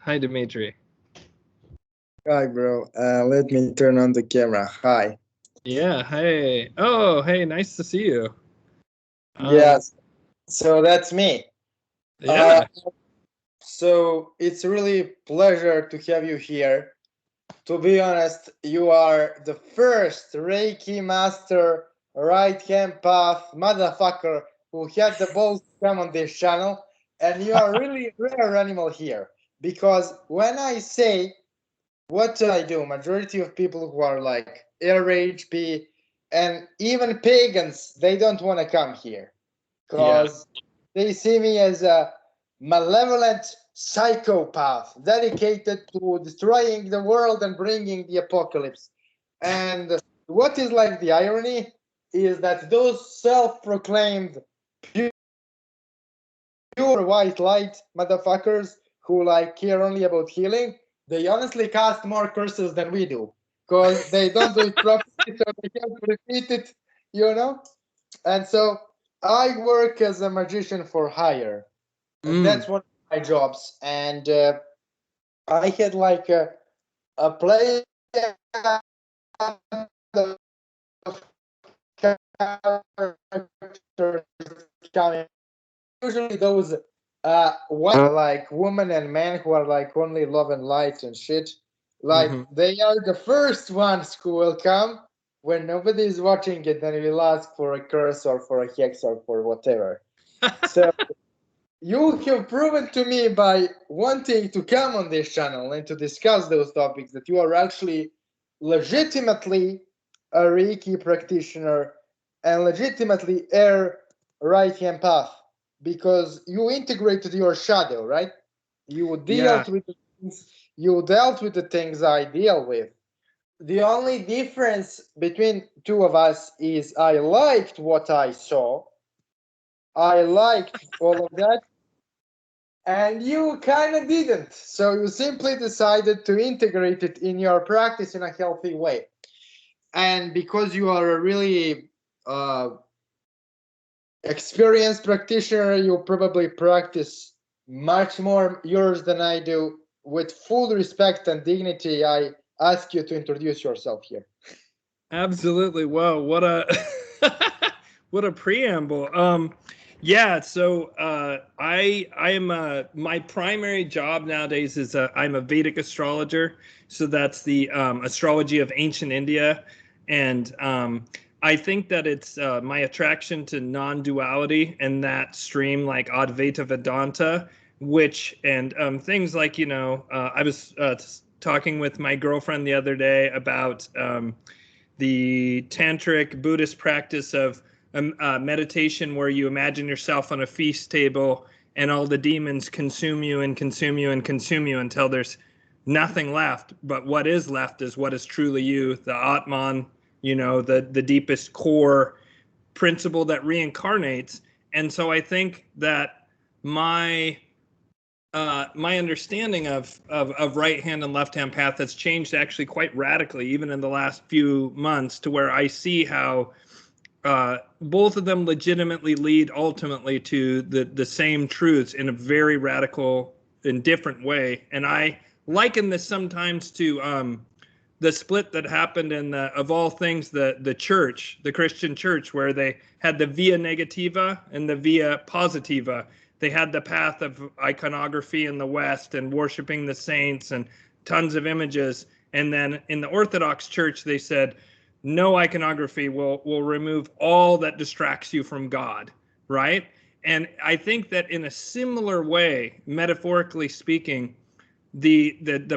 Hi, Dimitri. Hi, bro. Let me turn on the camera. Hi. Yeah, hey. Oh, hey, nice to see you. Um, Yes. So that's me. Uh, yeah, so it's really pleasure to have you here. To be honest, you are the first Reiki master, right hand path motherfucker who had the balls to come on this channel, and you are really a rare animal here. Because when I say what I do, majority of people who are like RHP and even pagans, they don't want to come here yeah, because they see me as a malevolent psychopath dedicated to destroying the world and bringing the apocalypse. And what is like the irony is that those self-proclaimed pure white light motherfuckers who like care only about healing, they honestly cast more curses than we do because they don't do it properly, so they can't repeat it, you know. And so I work as a magician for hire, and mm, that's one of my jobs. And I had like a play coming. Usually those white like women and men who are like only love and light and shit. Like hmm. they are the first ones who will come when nobody is watching it and will ask for a curse or for a hex or for whatever. So you have proven to me by wanting to come on this channel and to discuss those topics that you are actually legitimately a Reiki practitioner and legitimately a right hand path because you integrated your shadow, right? You Yeah, dealt with the things you dealt with the things I deal with. The only difference between two of us is I liked what I saw. I liked all of that, and you kind of didn't. So you simply decided to integrate it in your practice in a healthy way. And because you are a really experienced practitioner, you probably practice much more yours than I do. With full respect and dignity, I ask you to introduce yourself here. absolutely. Whoa, what a what a preamble. Yeah, so I am my primary job nowadays is I'm a Vedic astrologer. So that's the astrology of ancient India, and I think that it's my attraction to non-duality and that stream like Advaita Vedanta, which and things like I was talking with my girlfriend the other day about the tantric Buddhist practice of meditation where you imagine yourself on a feast table and all the demons consume you and consume you and consume you until there's nothing left. But what is left is what is truly you, the Atman, the deepest core principle that reincarnates. And so I think that my my understanding of right hand and left hand path has changed actually quite radically, even in the last few months, to where I see how both of them legitimately lead ultimately to the same truths in a very radical and different way. And I liken this sometimes to the split that happened in of all things the church, the Christian church, where they had the via negativa and the via positiva. They had the path of iconography in the West and worshiping the saints and tons of images. And then in the Orthodox Church, they said no iconography will remove all that distracts you from God, right? And I think that in a similar way, metaphorically speaking, the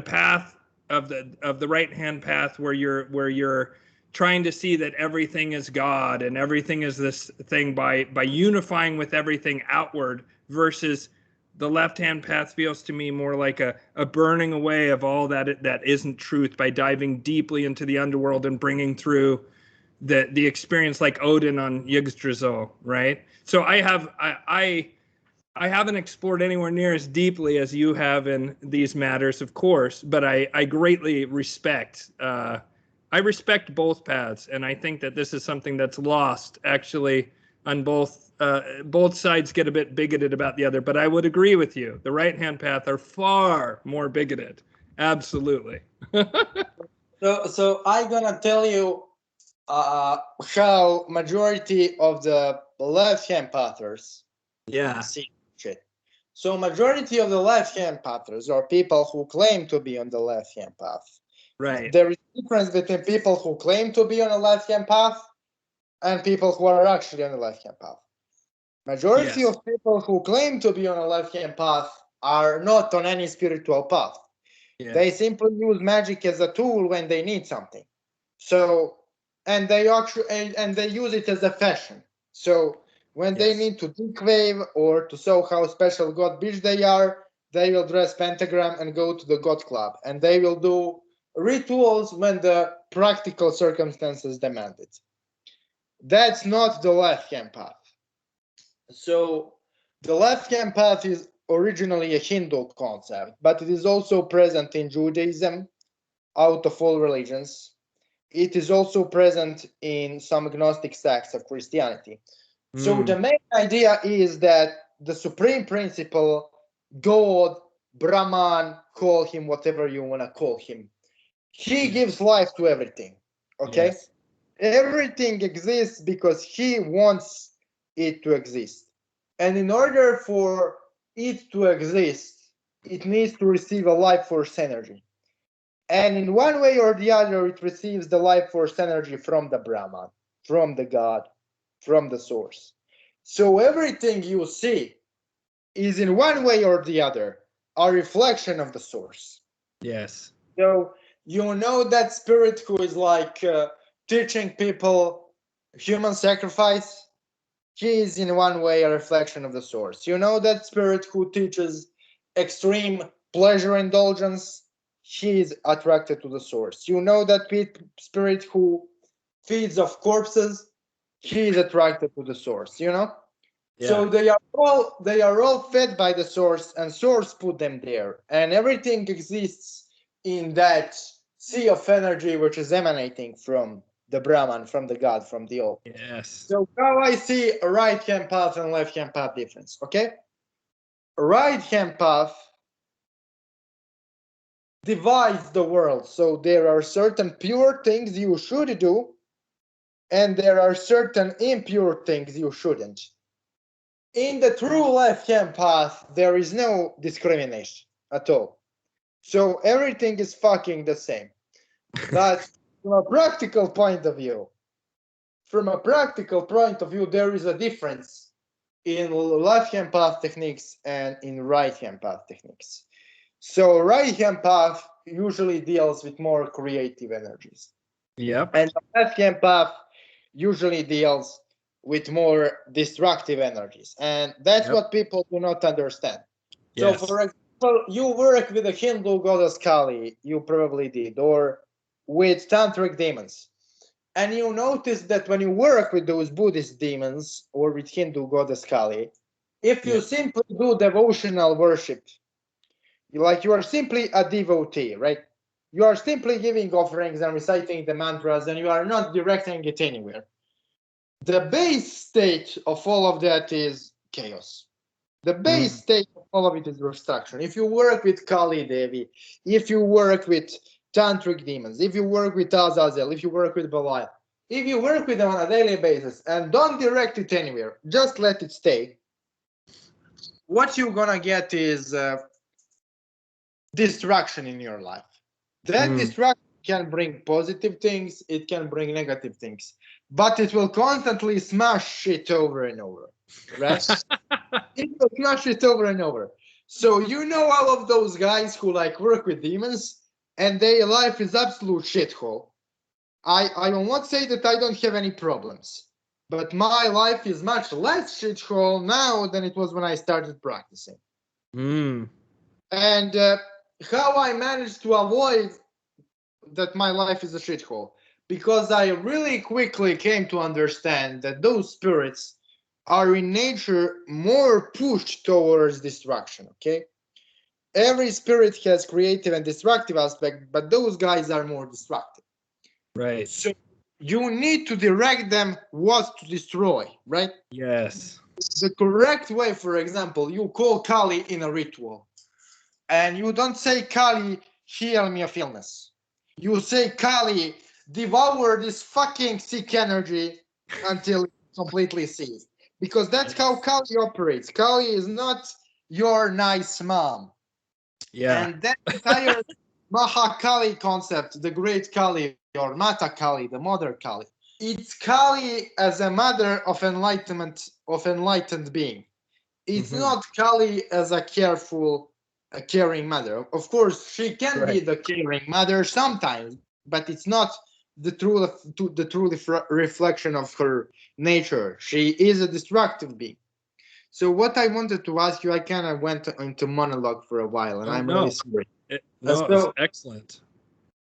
path of the right hand path where you're trying to see that everything is God and everything is this thing by unifying with everything outward versus the left hand path feels to me more like a burning away of all that isn't truth by diving deeply into the underworld and bringing through the experience like Odin on Yggdrasil, right? So I haven't explored anywhere near as deeply as you have in these matters, of course, but I greatly respect. I respect both paths, and I think that this is something that's lost actually on both sides get a bit bigoted about the other, but I would agree with you. The right hand path are far more bigoted. Absolutely. So I gonna tell you how majority of the left hand pathers see shit. So majority of the left hand pathers are people who claim to be on the left hand path. Right. There is a difference between people who claim to be on a left hand path and people who are actually on the left hand path. Majority of people who claim to be on a left hand path are not on any spiritual path. They simply use magic as a tool when they need something. So, and they use it as a fashion. So when they need to declave or to show how special God bitch they are, they will dress pentagram and go to the God club, and they will do rituals when the practical circumstances demand it. That's not the left hand path. So the left hand path is originally a Hindu concept, but it is also present in Judaism, out of all religions. It is also present in some agnostic sects of Christianity. So the main idea is that the supreme principle, God, Brahman, call him whatever you want to call him, he gives life to everything. Okay? Everything exists because he wants it to exist. And in order for it to exist, it needs to receive a life force energy. And in one way or the other, it receives the life force energy from the Brahman, from the God, from the source. So everything you see is in one way or the other a reflection of the source. Yes. So you know that spirit who is like teaching people human sacrifice, he is in one way a reflection of the source. You know that spirit who teaches extreme pleasure indulgence, he is attracted to the source. You know that spirit who feeds off corpses, he is attracted to the source, you know? So they are all fed by the source, and source put them there, and everything exists in that sea of energy which is emanating from the Brahman, from the God, from the all. Yes. So how I see a right hand path and left hand path difference, okay? Right hand path divides the world. So there are certain pure things you should do, and there are certain impure things you shouldn't. In the true left hand path, there is no discrimination at all. So everything is fucking the same. But from a practical point of view, there is a difference in left hand path techniques and in right hand path techniques. So right hand path usually deals with more creative energies. Yep. And the left hand path usually deals with more destructive energies. And that's what people do not understand. So for example, you work with a Hindu goddess Kali, you probably did, or with tantric demons. And you notice that when you work with those Buddhist demons or with Hindu goddess Kali, if you simply do devotional worship, you are simply a devotee, right? You are simply giving offerings and reciting the mantras, and you are not directing it anywhere. The base state of all of that is chaos. The base state of all of it is destruction. If you work with Kali Devi, if you work with tantric demons, if you work with Azazel, if you work with Belial, if you work with them on a daily basis and don't direct it anywhere, just let it stay, what you're gonna get is destruction in your life. That destruction can bring positive things, it can bring negative things, but it will constantly smash shit over and over, right? It will smash it over and over. So you know all of those guys who like work with demons and their life is absolute shithole. I will not say that I don't have any problems, but my life is much less shithole now than it was when I started practicing. And how I managed to avoid that my life is a shithole? Because I really quickly came to understand that those spirits are in nature more pushed towards destruction, okay? Every spirit has creative and destructive aspect, but those guys are more destructive. Right. So you need to direct them what to destroy, right? Yes. The correct way, for example, you call Kali in a ritual, and you don't say, Kali, heal me of illness. You say, Kali, devour this fucking sick energy until it completely ceases. Because that's how Kali operates. Kali is not your nice mom. Yeah. And that entire Mahakali concept, the great Kali or Mata Kali, the mother Kali, it's Kali as a mother of enlightenment, of enlightened being. It's not Kali as a caring mother. Of course, she can be the caring mother sometimes, but it's not the true reflection of her nature. She is a destructive being. So what I wanted to ask you, I kind of went into monologue for a while, and I'm really sorry. It was excellent.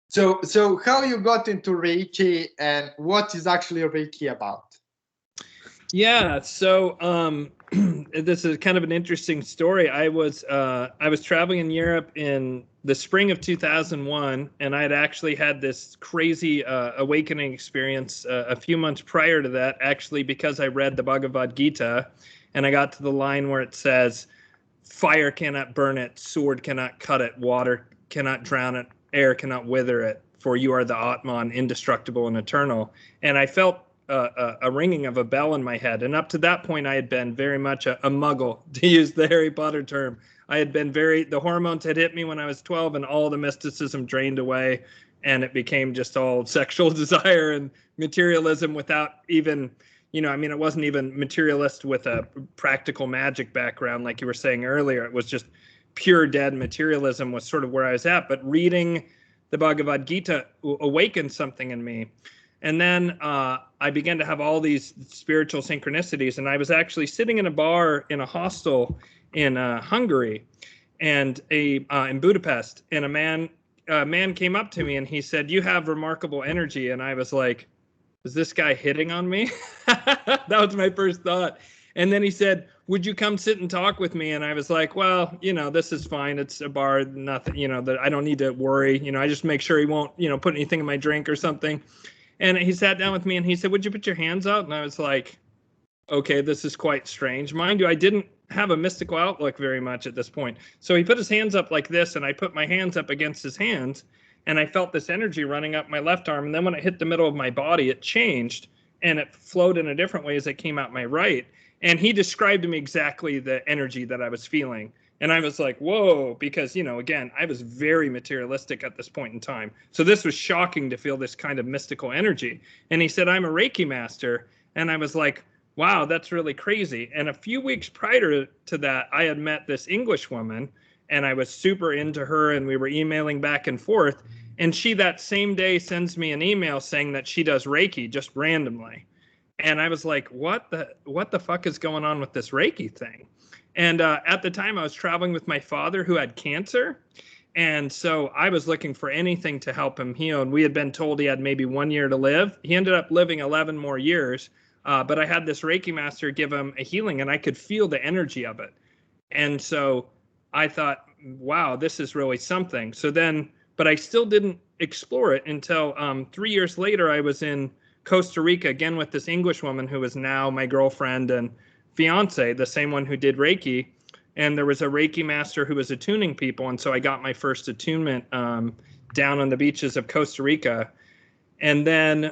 So how you got into Reiki, and what is actually Reiki about? Yeah, so this is kind of an interesting story. I was traveling in Europe in the spring of 2001, and I had actually had this crazy awakening experience a few months prior to that, actually, because I read the Bhagavad Gita, and I got to the line where it says, "Fire cannot burn it, sword cannot cut it, water cannot drown it, air cannot wither it, for you are the Atman, indestructible and eternal." And I felt a ringing of a bell in my head. And up to that point, I had been very much a muggle, to use the Harry Potter term. I had been the hormones had hit me when I was 12, and all the mysticism drained away. And it became just all sexual desire and materialism without even, it wasn't even materialist with a practical magic background, like you were saying earlier. It was just pure dead materialism was sort of where I was at. But reading the Bhagavad Gita awakened something in me. And then I began to have all these spiritual synchronicities. And I was actually sitting in a bar in a hostel in Hungary, and in Budapest. And a man came up to me and he said, "You have remarkable energy." And I was like, "Is this guy hitting on me?" That was my first thought. And then he said, "Would you come sit and talk with me?" And I was like, "Well, this is fine. It's a bar, nothing, that I don't need to worry. I just make sure he won't, put anything in my drink or something." And he sat down with me and he said, "Would you put your hands out?" And I was like, okay, this is quite strange. Mind you, I didn't have a mystical outlook very much at this point. So he put his hands up like this, and I put my hands up against his hands, and I felt this energy running up my left arm. And then when it hit the middle of my body, it changed, and it flowed in a different way as it came out my right. And he described to me exactly the energy that I was feeling. And I was like, whoa, because, again, I was very materialistic at this point in time. So this was shocking to feel this kind of mystical energy. And he said, "I'm a Reiki master." And I was like, wow, that's really crazy. And a few weeks prior to that, I had met this English woman, and I was super into her, and we were emailing back and forth. And she that same day sends me an email saying that she does Reiki just randomly. And I was like, what the fuck is going on with this Reiki thing? And at the time, I was traveling with my father, who had cancer. And so I was looking for anything to help him heal. And we had been told he had maybe 1 year to live. He ended up living 11 more years. But I had this Reiki master give him a healing, and I could feel the energy of it. And so I thought, wow, this is really something. So then, but I still didn't explore it until 3 years later. I was in Costa Rica again with this English woman who is now my girlfriend and fiance, the same one who did Reiki. And there was a Reiki master who was attuning people. And so I got my first attunement down on the beaches of Costa Rica. And then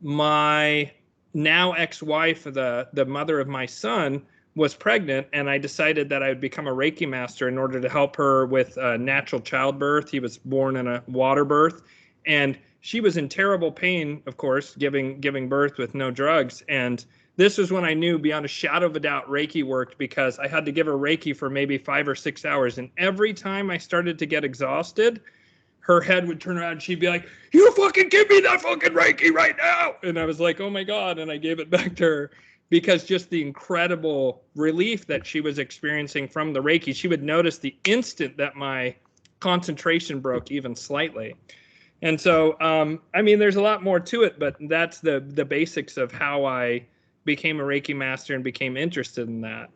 my now ex-wife, the mother of my son, was pregnant, and I decided that I would become a Reiki master in order to help her with natural childbirth. He was born in a water birth, and she was in terrible pain, of course, giving birth with no drugs. And this was when I knew beyond a shadow of a doubt Reiki worked, because I had to give her Reiki for maybe 5 or 6 hours. And every time I started to get exhausted, her head would turn around and she'd be like, "You fucking give me that fucking Reiki right now." And I was like, oh my God. And I gave it back to her, because just the incredible relief that she was experiencing from the Reiki. She would notice the instant that my concentration broke even slightly. And so, there's a lot more to it, but that's the basics of how I became a Reiki master and became interested in that.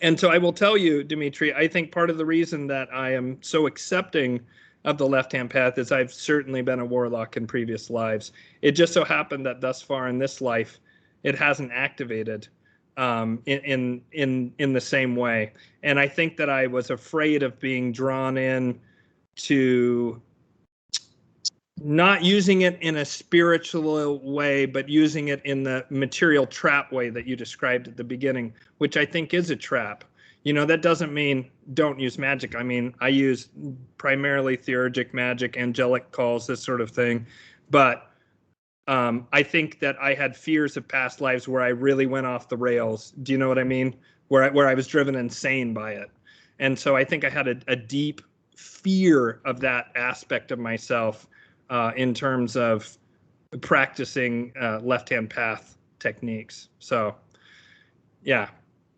And so I will tell you, Dimitri, I think part of the reason that I am so accepting of the left-hand path is I've certainly been a warlock in previous lives. It just so happened that thus far in this life, it hasn't activated in the same way. And I think that I was afraid of being drawn in to not using it in a spiritual way, but using it in the material trap way that you described at the beginning, which I think is a trap. That doesn't mean don't use magic. I mean, I use primarily theurgic magic, angelic calls, this sort of thing. But I think that I had fears of past lives where I really went off the rails. Do you know what I mean? Where I was driven insane by it. And so I think I had a deep fear of that aspect of myself in terms of practicing left-hand path techniques. So, yeah.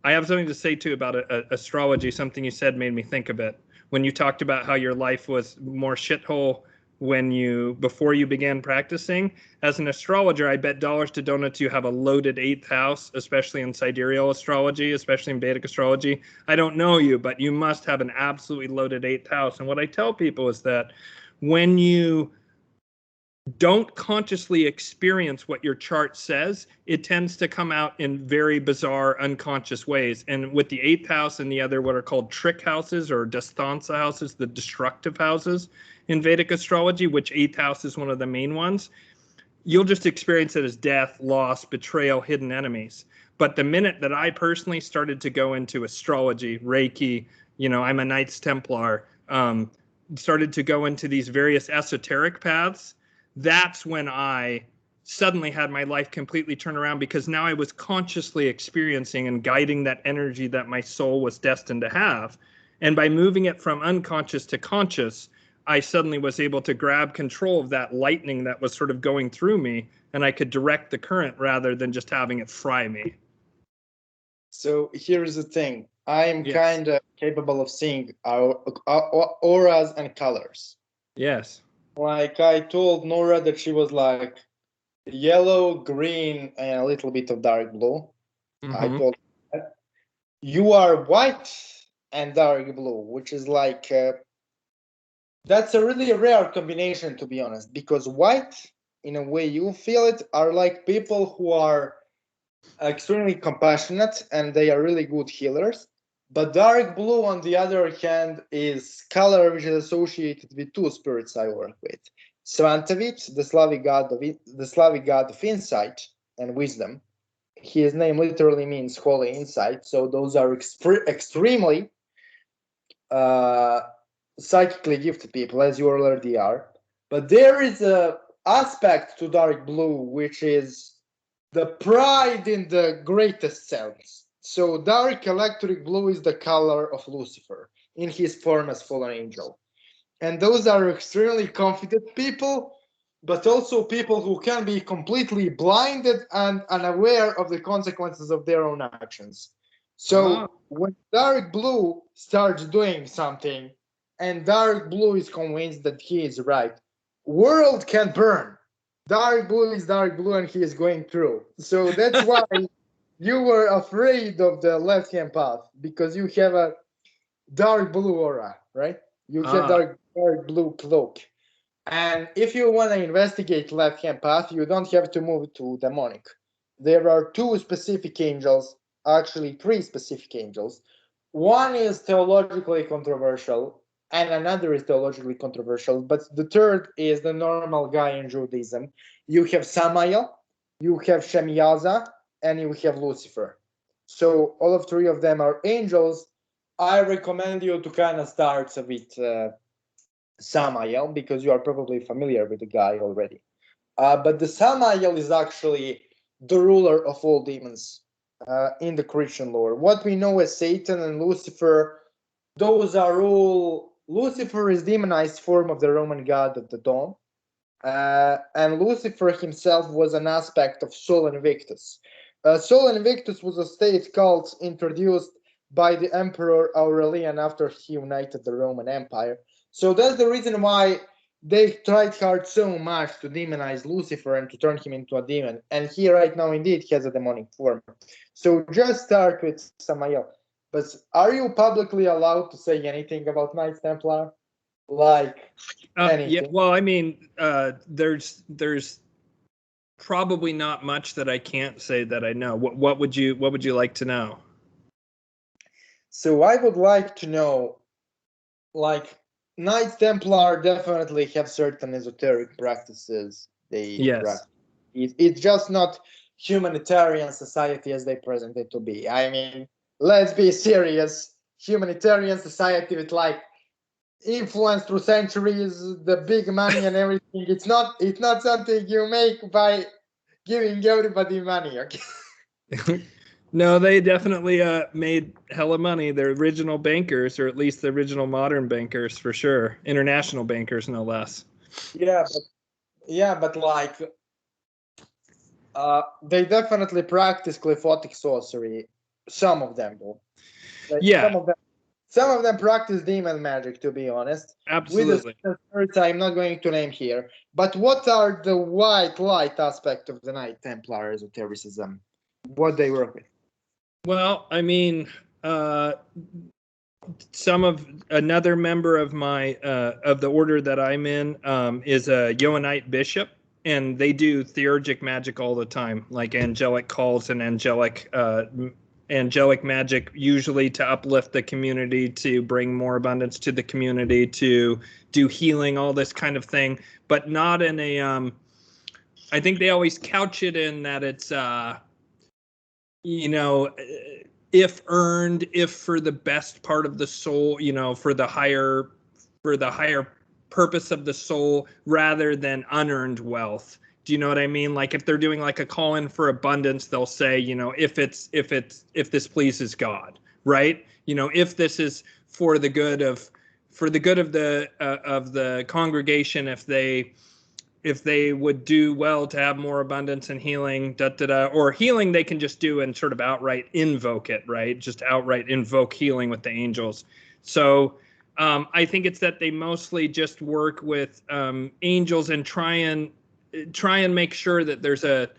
I have something to say, too, about astrology. Something you said made me think of it. When you talked about how your life was more shithole before you began practicing. As an astrologer, I bet dollars to donuts you have a loaded 8th house, especially in sidereal astrology, especially in Vedic astrology. I don't know you, but you must have an absolutely loaded 8th house. And what I tell people is that when you don't consciously experience what your chart says, it tends to come out in very bizarre, unconscious ways. And with the 8th house and the other what are called trick houses or dasthansa houses, the destructive houses in Vedic astrology, which 8th house is one of the main ones, you'll just experience it as death, loss, betrayal, hidden enemies. But the minute that I personally started to go into astrology, Reiki, I'm a Knights Templar, started to go into these various esoteric paths, that's when I suddenly had my life completely turn around, because now I was consciously experiencing and guiding that energy that my soul was destined to have. And by moving it from unconscious to conscious, I suddenly was able to grab control of that lightning that was sort of going through me, and I could direct the current rather than just having it fry me. So here's the thing. I am kind of capable of seeing our auras and colors. Yes. Like I told Nora that she was like yellow, green, and a little bit of dark blue. Mm-hmm. I told her that. You are white and dark blue, which is like that's a really rare combination, to be honest, because white, in a way you feel it, are like people who are extremely compassionate and they are really good healers. But dark blue, on the other hand, is color which is associated with two spirits I work with. Svantavich, the Slavic god of insight and wisdom. His name literally means holy insight. So those are extremely psychically gifted people, as you already are. But there is a aspect to dark blue which is the pride in the greatest sense. So dark electric blue is the color of Lucifer in his form as fallen angel. And those are extremely confident people, but also people who can be completely blinded and unaware of the consequences of their own actions. So when dark blue starts doing something and dark blue is convinced that he is right, world can burn. Dark blue is dark blue and he is going through. So that's why you were afraid of the left-hand path, because you have a dark blue aura, right? You have dark blue cloak. And if you want to investigate left-hand path, you don't have to move to demonic. There are two specific angels, actually three specific angels. One is theologically controversial, and another is theologically controversial, but the third is the normal guy in Judaism. You have Samael, you have Shemiyaza, and you have Lucifer. So all of three of them are angels. I recommend you to kind of start with Samael, because you are probably familiar with the guy already. But the Samael is actually the ruler of all demons in the Christian lore. What we know as Satan and Lucifer, those are all... Lucifer is demonized form of the Roman god of the dawn. And Lucifer himself was an aspect of Sol Invictus. Sol Invictus was a state cult introduced by the Emperor Aurelian after he united the Roman Empire. So that's the reason why they tried hard so much to demonize Lucifer and to turn him into a demon. And he right now indeed has a demonic form. So just start with Samael. But are you publicly allowed to say anything about Knights Templar? like Yeah, anything. well, I mean, there's probably not much that I can't say that I know. What would you like to know? So I would like to know, like, Knights Templar definitely have certain esoteric practices they Yes. practice. It's just not humanitarian society as they present it to be. I mean, let's be serious. Humanitarian society with like influence through centuries, the big money and everything. It's not something you make by giving everybody money. Okay. No, they definitely made hella money. They're original bankers, or at least the original modern bankers for sure. International bankers, no less. Yeah, but like they definitely practice glyphotic sorcery. Some of them do. Like, Yeah, some of them practice demon magic, to be honest. With the absolutely. spirits I'm not going to name here. But what are the white light aspect of the Knight Templar esotericism? What they work with? Well, I mean, uh, some of another member of my of the order that I'm in is a Johannite bishop, and they do theurgic magic all the time, like angelic calls and angelic magic, usually to uplift the community, to bring more abundance to the community, to do healing, all this kind of thing, but not in a. I think they always couch it in that it's you know, if earned, if for the best part of the soul, for the higher purpose of the soul, rather than unearned wealth. Do you know what I mean? Like if they're doing like a call in for abundance, they'll say, if this pleases God, right? If this is for the good of the congregation, if they would do well to have more abundance and healing, or healing they can just do and sort of outright invoke it, right? Just outright invoke healing with the angels. So I think it's that they mostly just work with angels and try and make sure that there's a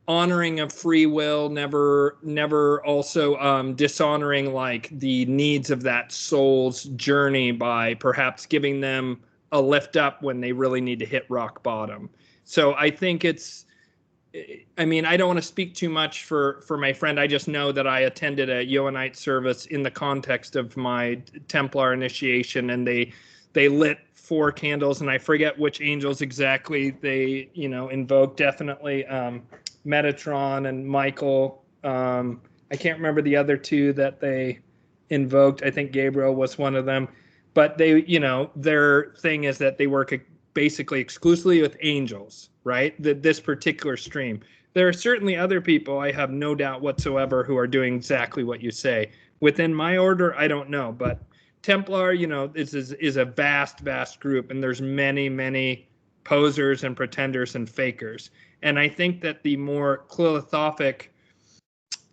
honoring of free will, never also dishonoring like the needs of that soul's journey by perhaps giving them a lift up when they really need to hit rock bottom. So I think I mean, I don't want to speak too much for my friend. I just know that I attended a Johannite service in the context of my Templar initiation, and they lit 4 candles, and I forget which angels exactly they invoked. Definitely Metatron and Michael. I can't remember the other two that they invoked. I think Gabriel was one of them, but their thing is that they work basically exclusively with angels, right? This particular stream. There are certainly other people, I have no doubt whatsoever, who are doing exactly what you say. Within my order, I don't know, but Templar, is a vast group, and there's many posers and pretenders and fakers. And I think that the more Clylithophic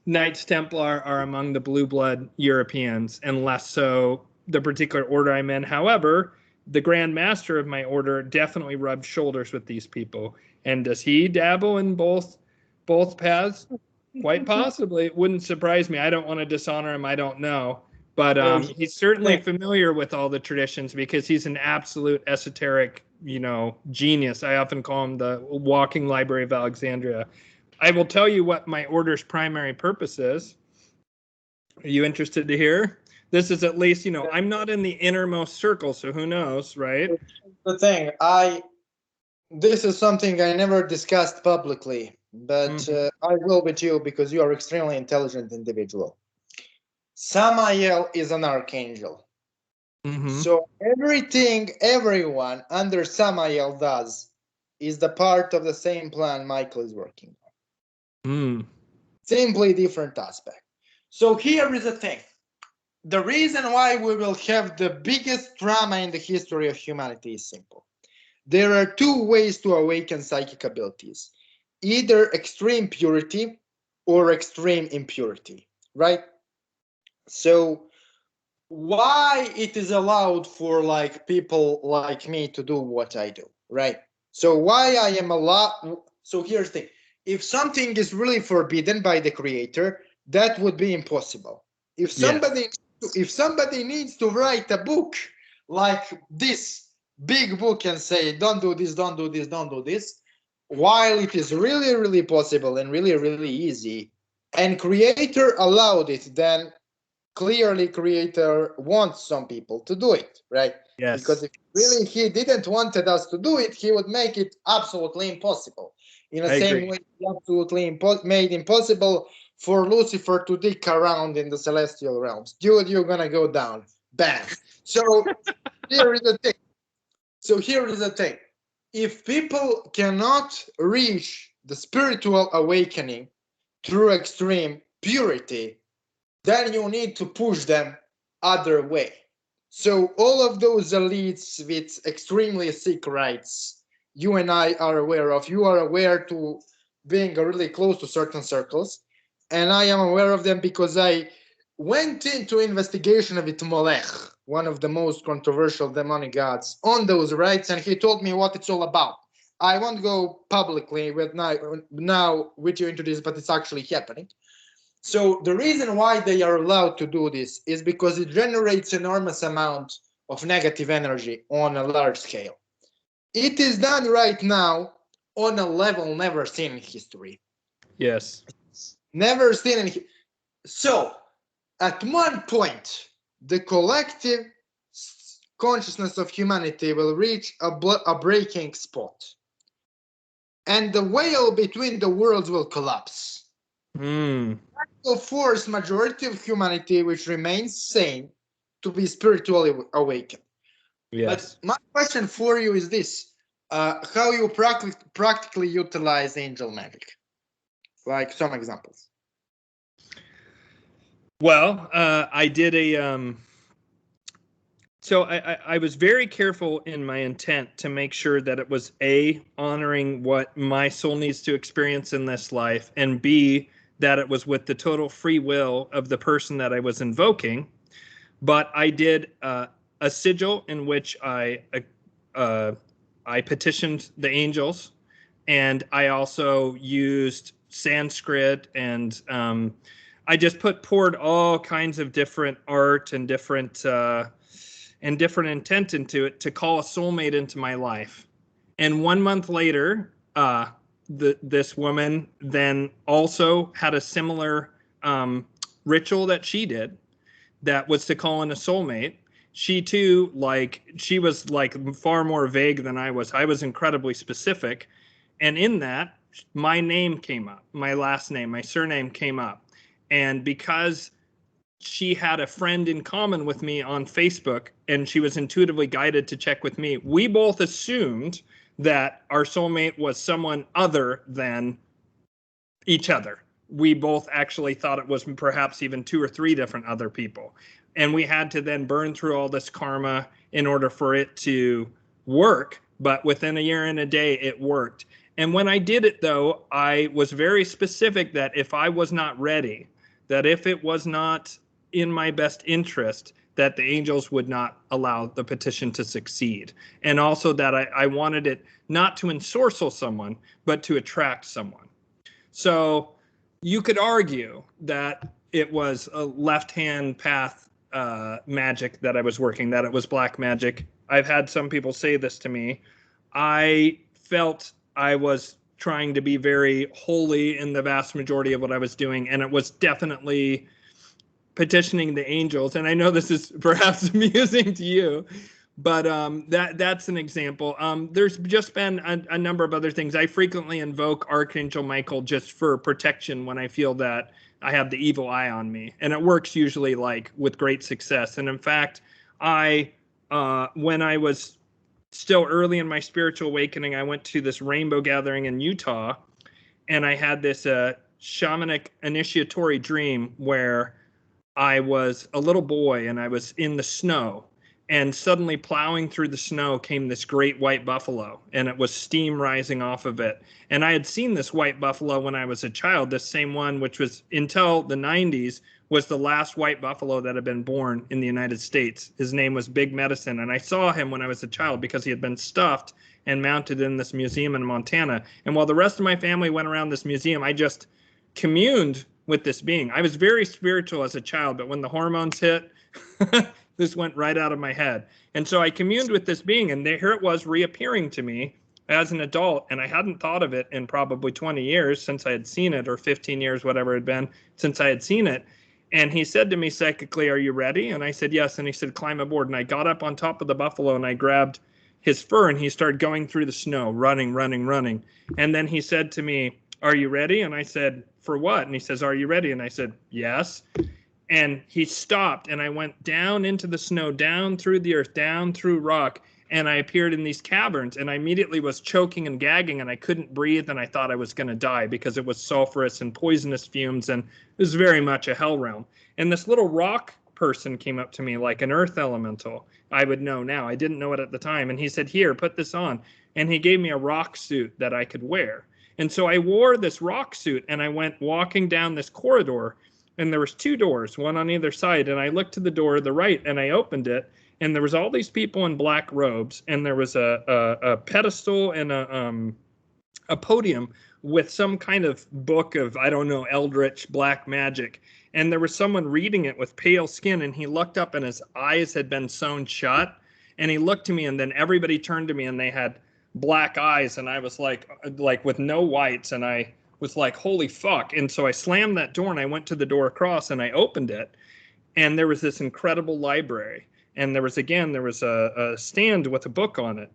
Knights Templar are among the blue blood Europeans, and less so the particular order I'm in. However, the Grand Master of my order definitely rubs shoulders with these people. And does he dabble in both paths? Quite possibly. It wouldn't surprise me. I don't want to dishonor him. I don't know. But So he's certainly familiar with all the traditions because he's an absolute esoteric, genius. I often call him the walking Library of Alexandria. I will tell you what my order's primary purpose is. Are you interested to hear? This is at least, I'm not in the innermost circle, so who knows, right? the thing, this is something I never discussed publicly, but Mm-hmm. I will with you because you are extremely intelligent individual. Samael is an archangel. Mm-hmm. So everything everyone under Samael does is the part of the same plan Michael is working on. Mm. Simply different aspect. So here is the thing. The reason why we will have the biggest drama in the history of humanity is simple. There are 2 ways to awaken psychic abilities. Either extreme purity or extreme impurity, right? So why it is allowed for like people like me to do what I do, right? So why I am allowed. So here's the thing. If something is really forbidden by the creator, that would be impossible. If Yes. somebody if somebody needs to write a book like this big book and say, don't do this, don't do this, don't do this, while it is really, really possible and really, really easy, and creator allowed it, then clearly creator wants some people to do it, right? Because Yes. if really he didn't wanted us to do it, he would make it absolutely impossible. In the I same agree. way, he absolutely made impossible for Lucifer to dick around in the celestial realms. Dude, you're gonna go down. Bam. So here is the thing. So here is the thing. If people cannot reach the spiritual awakening through extreme purity, then you need to push them other way. So all of those elites with extremely sick rights, you and I are aware of. You are aware to being really close to certain circles, and I am aware of them because I went into investigation with Molech, one of the most controversial demonic gods, on those rights, and he told me what it's all about. I won't go publicly with now with you into this, but it's actually happening. So the reason why they are allowed to do this is because it generates enormous amount of negative energy on a large scale. It is done right now on a level never seen in history. Yes. Never seen in so at one point the collective consciousness of humanity will reach a breaking spot, and the veil between the worlds will collapse. Mm. That will force majority of humanity, which remains sane, to be spiritually awakened. But Yes. my question for you is this: how you practically utilize angel magic? Like some examples. Well, I did a so I was very careful in my intent to make sure that it was A, honoring what my soul needs to experience in this life, and B, that it was with the total free will of the person that I was invoking. But I did a sigil in which I petitioned the angels, and I also used Sanskrit, and I just poured all kinds of different art and different intent into it to call a soulmate into my life. And 1 month later, this woman then also had a similar ritual that she did, that was to call in a soulmate. She too, like, she was like far more vague than I was. I was incredibly specific. And in that, my name came up, my last name, my surname came up. And because she had a friend in common with me on Facebook and she was intuitively guided to check with me, we both assumed that our soulmate was someone other than each other. We both actually thought it was perhaps even 2 or 3 different other people. And we had to then burn through all this karma in order for it to work. But within a year and a day, it worked. And when I did it, though, I was very specific that if I was not ready, that if it was not in my best interest, that the angels would not allow the petition to succeed. And also that I wanted it not to ensorcel someone, but to attract someone. So you could argue that it was a left-hand path magic that I was working, that it was black magic. I've had some people say this to me. I felt I was trying to be very holy in the vast majority of what I was doing, and it was definitely petitioning the angels. And I know this is perhaps amusing to you, but that's an example. There's just been a number of other things. I frequently invoke Archangel Michael just for protection when I feel that I have the evil eye on me, and it works usually like with great success. And in fact, when I was still early in my spiritual awakening, I went to this rainbow gathering in Utah, and I had this shamanic initiatory dream where I was a little boy and I was in the snow, and suddenly plowing through the snow came this great white buffalo, and it was steam rising off of it. And I had seen this white buffalo when I was a child, this same one, which was until the 90s was the last white buffalo that had been born in the United States. His name was Big Medicine, and I saw him when I was a child because he had been stuffed and mounted in this museum in Montana. And while the rest of my family went around this museum, I just communed with this being. I was very spiritual as a child, but when the hormones hit, This went right out of my head. And so I communed with this being, and here it was reappearing to me as an adult, and I hadn't thought of it in probably 20 years since I had seen it, or 15 years, whatever it had been, since I had seen it. And he said to me psychically, "Are you ready?" And I said, "Yes." And he said, "Climb aboard." And I got up on top of the buffalo, and I grabbed his fur, and he started going through the snow, running, running, running. And then he said to me, "Are you ready?" And I said, "For what?" And he says, "Are you ready?" And I said, "Yes." And he stopped, and I went down into the snow, down through the earth, down through rock, and I appeared in these caverns, and I immediately was choking and gagging, and I couldn't breathe, and I thought I was going to die because it was sulfurous and poisonous fumes, and it was very much a hell realm. And this little rock person came up to me like an earth elemental. I would know now. I didn't know it at the time. And he said, "Here, put this on." And he gave me a rock suit that I could wear. And so I wore this rock suit, and I went walking down this corridor, and there was 2 doors, one on either side. And I looked to the door to the right, and I opened it, and there was all these people in black robes, and there was a pedestal and a podium with some kind of book of, I don't know, eldritch black magic. And there was someone reading it with pale skin, and he looked up, and his eyes had been sewn shut. And he looked to me, and then everybody turned to me, and they had black eyes, and I was like with no whites, and I was like, holy fuck. And so I slammed that door, and I went to the door across, and I opened it, and there was this incredible library. And there was a stand with a book on it.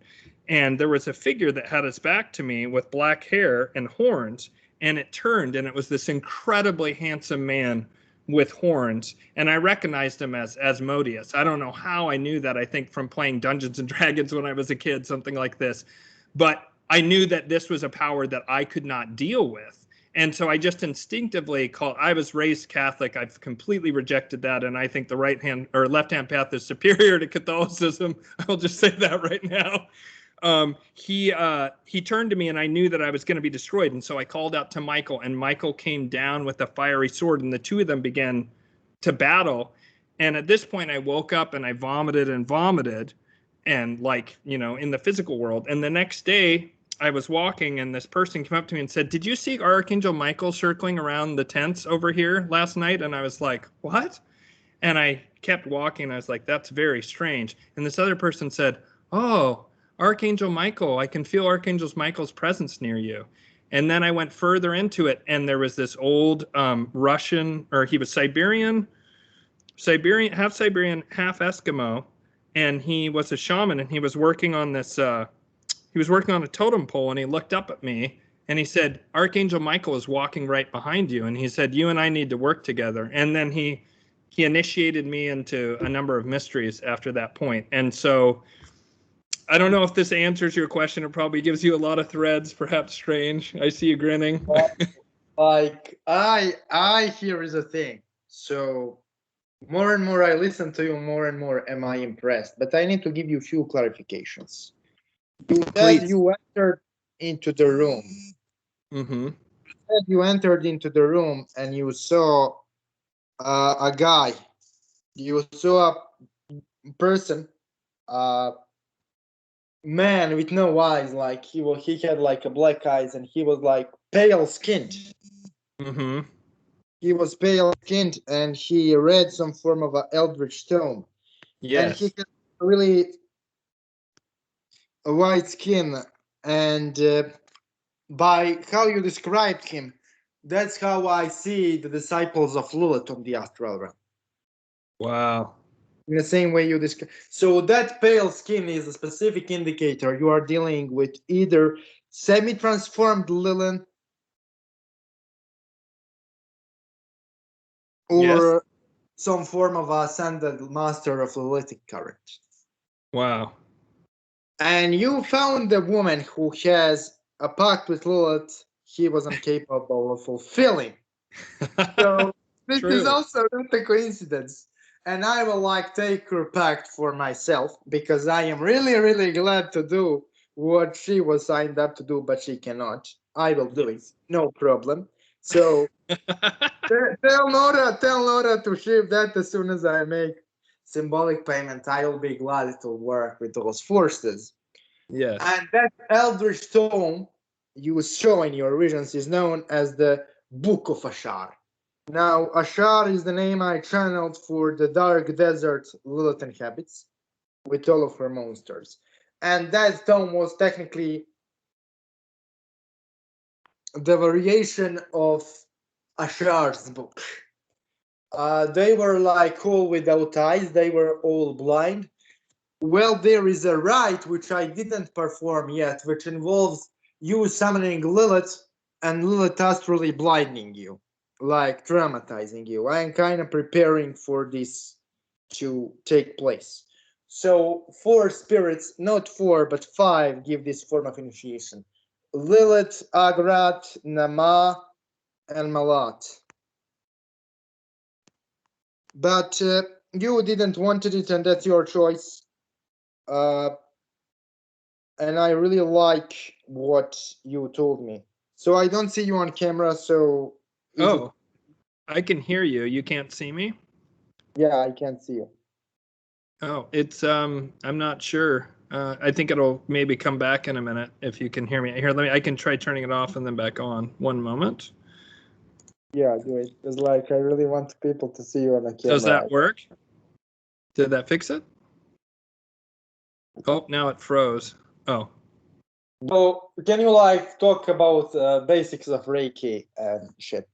And there was a figure that had its back to me with black hair and horns. And it turned, and it was this incredibly handsome man with horns. And I recognized him as Asmodeus. I don't know how I knew that. I think from playing Dungeons and Dragons when I was a kid, something like this. But I knew that this was a power that I could not deal with. And so I just instinctively called. I was raised Catholic. I've completely rejected that. And I think the right hand or left hand path is superior to Catholicism. I'll just say that right now. He turned to me, and I knew that I was going to be destroyed. And so I called out to Michael, and Michael came down with a fiery sword, and the 2 of them began to battle. And at this point I woke up, and I vomited, and like, in the physical world. And the next day I was walking, and this person came up to me and said, "Did you see Archangel Michael circling around the tents over here last night?" And I was like, "What?" And I kept walking. I was like, "That's very strange." And this other person said, "Oh, Archangel Michael, I can feel Archangel Michael's presence near you." And then I went further into it, and there was this old Russian, or he was Siberian, half Siberian, half Eskimo, and he was a shaman, and he was working on this. He was working on a totem pole, and he looked up at me, and he said, "Archangel Michael is walking right behind you." And he said, "You and I need to work together." And then he initiated me into a number of mysteries after that point. And so I don't know if this answers your question. It probably gives you a lot of threads, perhaps strange. I see you grinning. Like here is a thing. So more and more I listen to you, more and more am I impressed. But I need to give you a few clarifications. You said you entered into the room. Mm-hmm. You said you entered into the room and you saw a guy. You saw a person, man with no eyes. Like he had like a black eyes, and he was like pale skinned. Mm-hmm. He was pale skinned, and he read some form of an eldritch tome. Yes. And he had really a white skin, and by how you described him, that's how I see the disciples of Lilith on the astral realm. Wow. In the same way you describe. So that pale skin is a specific indicator you are dealing with either semi-transformed Lilith or some form of ascended master of Lilithic current. Wow. And you found a woman who has a pact with Lilith he was incapable of fulfilling. So this is also not a coincidence. And I will take her pact for myself, because I am really, really glad to do what she was signed up to do, but she cannot. I will do it, no problem. So tell Nora to ship that as soon as I make symbolic payment. I will be glad to work with those forces. Yes. And that eldritch tome you saw in your visions is known as the Book of Ashar. Now, Ashar is the name I channeled for the dark desert Lilith inhabits with all of her monsters. And that stone was technically the variation of Ashar's book. They were like all without eyes, they were all blind. Well, there is a rite which I didn't perform yet, which involves you summoning Lilith and Lilith astrally blinding you, like traumatizing you. I am kind of preparing for this to take place. So 4 spirits, not 4 but 5, give this form of initiation. Lilith, Agrat, Nama, and Malat. But you didn't want it, and that's your choice. And I really like what you told me. So I don't see you on camera, so I can hear you. You can't see me? Yeah, I can't see you. Oh, it's I'm not sure. I think it'll maybe come back in a minute if you can hear me. Here, I can try turning it off and then back on. One moment. Yeah, do it. It's like I really want people to see you on a camera. Does that work? Did that fix it? Oh, now it froze. Oh. So can you like talk about basics of Reiki and shit?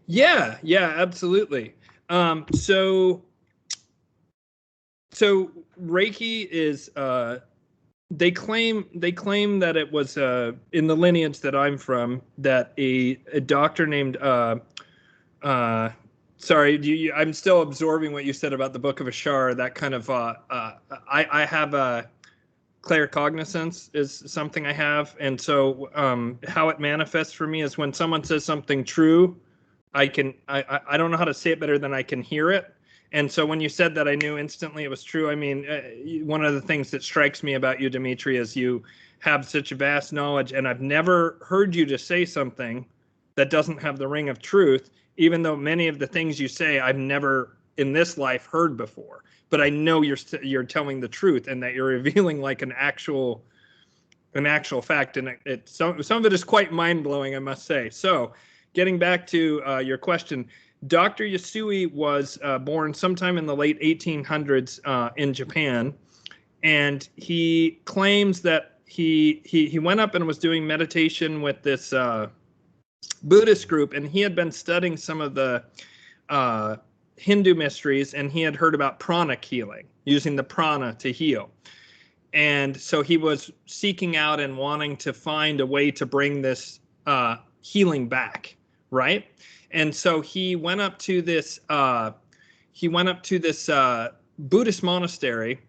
Yeah, absolutely. So Reiki is they claim that it was in the lineage that I'm from, that a doctor named sorry, I'm still absorbing what you said about the Book of Ashar. That kind of I have a claircognizance is something I have, and so how it manifests for me is when someone says something true, I don't know how to say it better than I can hear it. And so when you said that, I knew instantly it was true. I mean, one of the things that strikes me about you, Dimitri, is you have such vast knowledge, and I've never heard you to say something that doesn't have the ring of truth, even though many of the things you say I've never in this life heard before. But I know you're telling the truth, and that you're revealing like an actual fact, and some of it is quite mind-blowing, I must say. So getting back to your question, Dr. Yasui was born sometime in the late 1800s in Japan, and he claims that he went up and was doing meditation with this Buddhist group, and he had been studying some of the Hindu mysteries, and he had heard about pranic healing, using the prana to heal. And so he was seeking out and wanting to find a way to bring this healing back, right? And so he went up to this Buddhist monastery,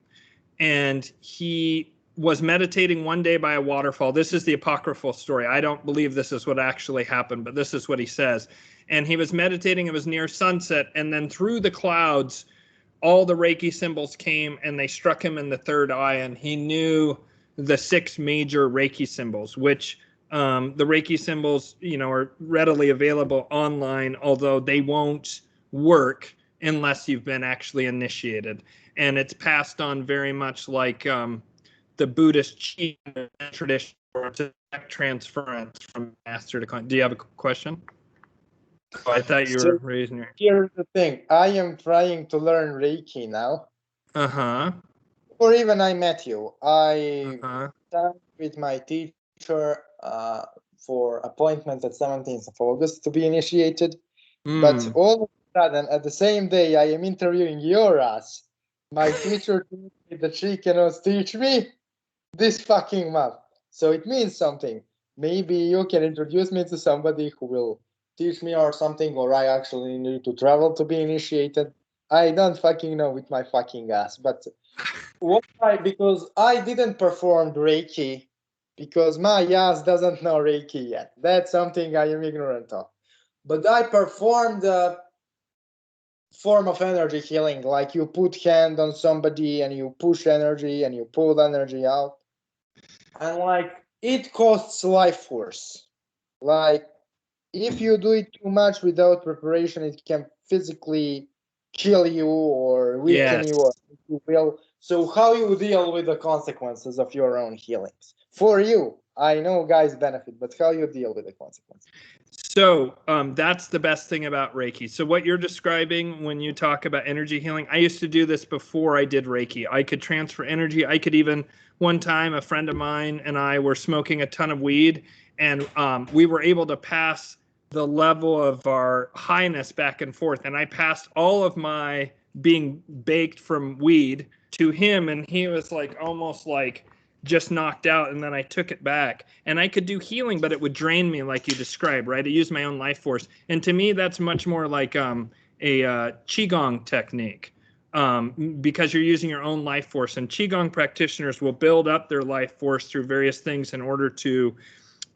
and he was meditating one day by a waterfall. This is the apocryphal story. I don't believe this is what actually happened, but this is what he says. And he was meditating. It was near sunset, and then through the clouds, all the Reiki symbols came, and they struck him in the third eye, and he knew the 6 major Reiki symbols, which the Reiki symbols, are readily available online, although they won't work unless you've been actually initiated. And it's passed on very much like the Buddhist Qigong tradition, or direct transference from master to client. Do you have a question? Oh, I thought you were raising your. Here's the thing. I am trying to learn Reiki now. Or even I met you. I signed with my teacher for appointment at 17th of August to be initiated. But all of a sudden, at the same day, I am interviewing your ass. My teacher told me that she cannot teach me this fucking month. So it means something. Maybe you can introduce me to somebody who will teach me or something, or I actually need to travel to be initiated. I don't fucking know with my fucking ass. But why? Because I didn't perform Reiki because my ass doesn't know Reiki yet. That's something I am ignorant of. But I performed a form of energy healing, like you put hand on somebody and you push energy and you pull energy out. And like it costs life force. Like if you do it too much without preparation, it can physically kill you or weaken you, or you will So how you deal with the consequences of your own healings? For you, I know guys benefit, but how you deal with the consequences? So that's the best thing about Reiki. So what you're describing when you talk about energy healing, I used to do this before I did Reiki. I could transfer energy. I could even, one time, a friend of mine and I were smoking a ton of weed, and we were able to pass the level of our highness back and forth. And I passed all of my being baked from weed to him, and he was like almost like just knocked out, and then I took it back, and I could do healing, but it would drain me like you described, right? I use my own life force, and to me that's much more like a qigong technique, because you're using your own life force, and qigong practitioners will build up their life force through various things in order to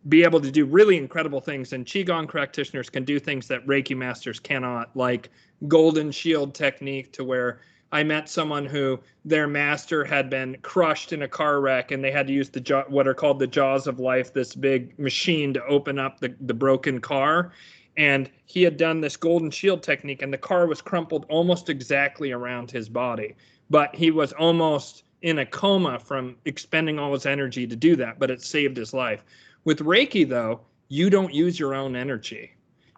be able to do really incredible things. And qigong practitioners can do things that Reiki masters cannot, like golden shield technique, to where I met someone who their master had been crushed in a car wreck, and they had to use what are called the jaws of life, this big machine to open up the broken car. And he had done this golden shield technique, and the car was crumpled almost exactly around his body. But he was almost in a coma from expending all his energy to do that, but it saved his life. With Reiki, though, you don't use your own energy.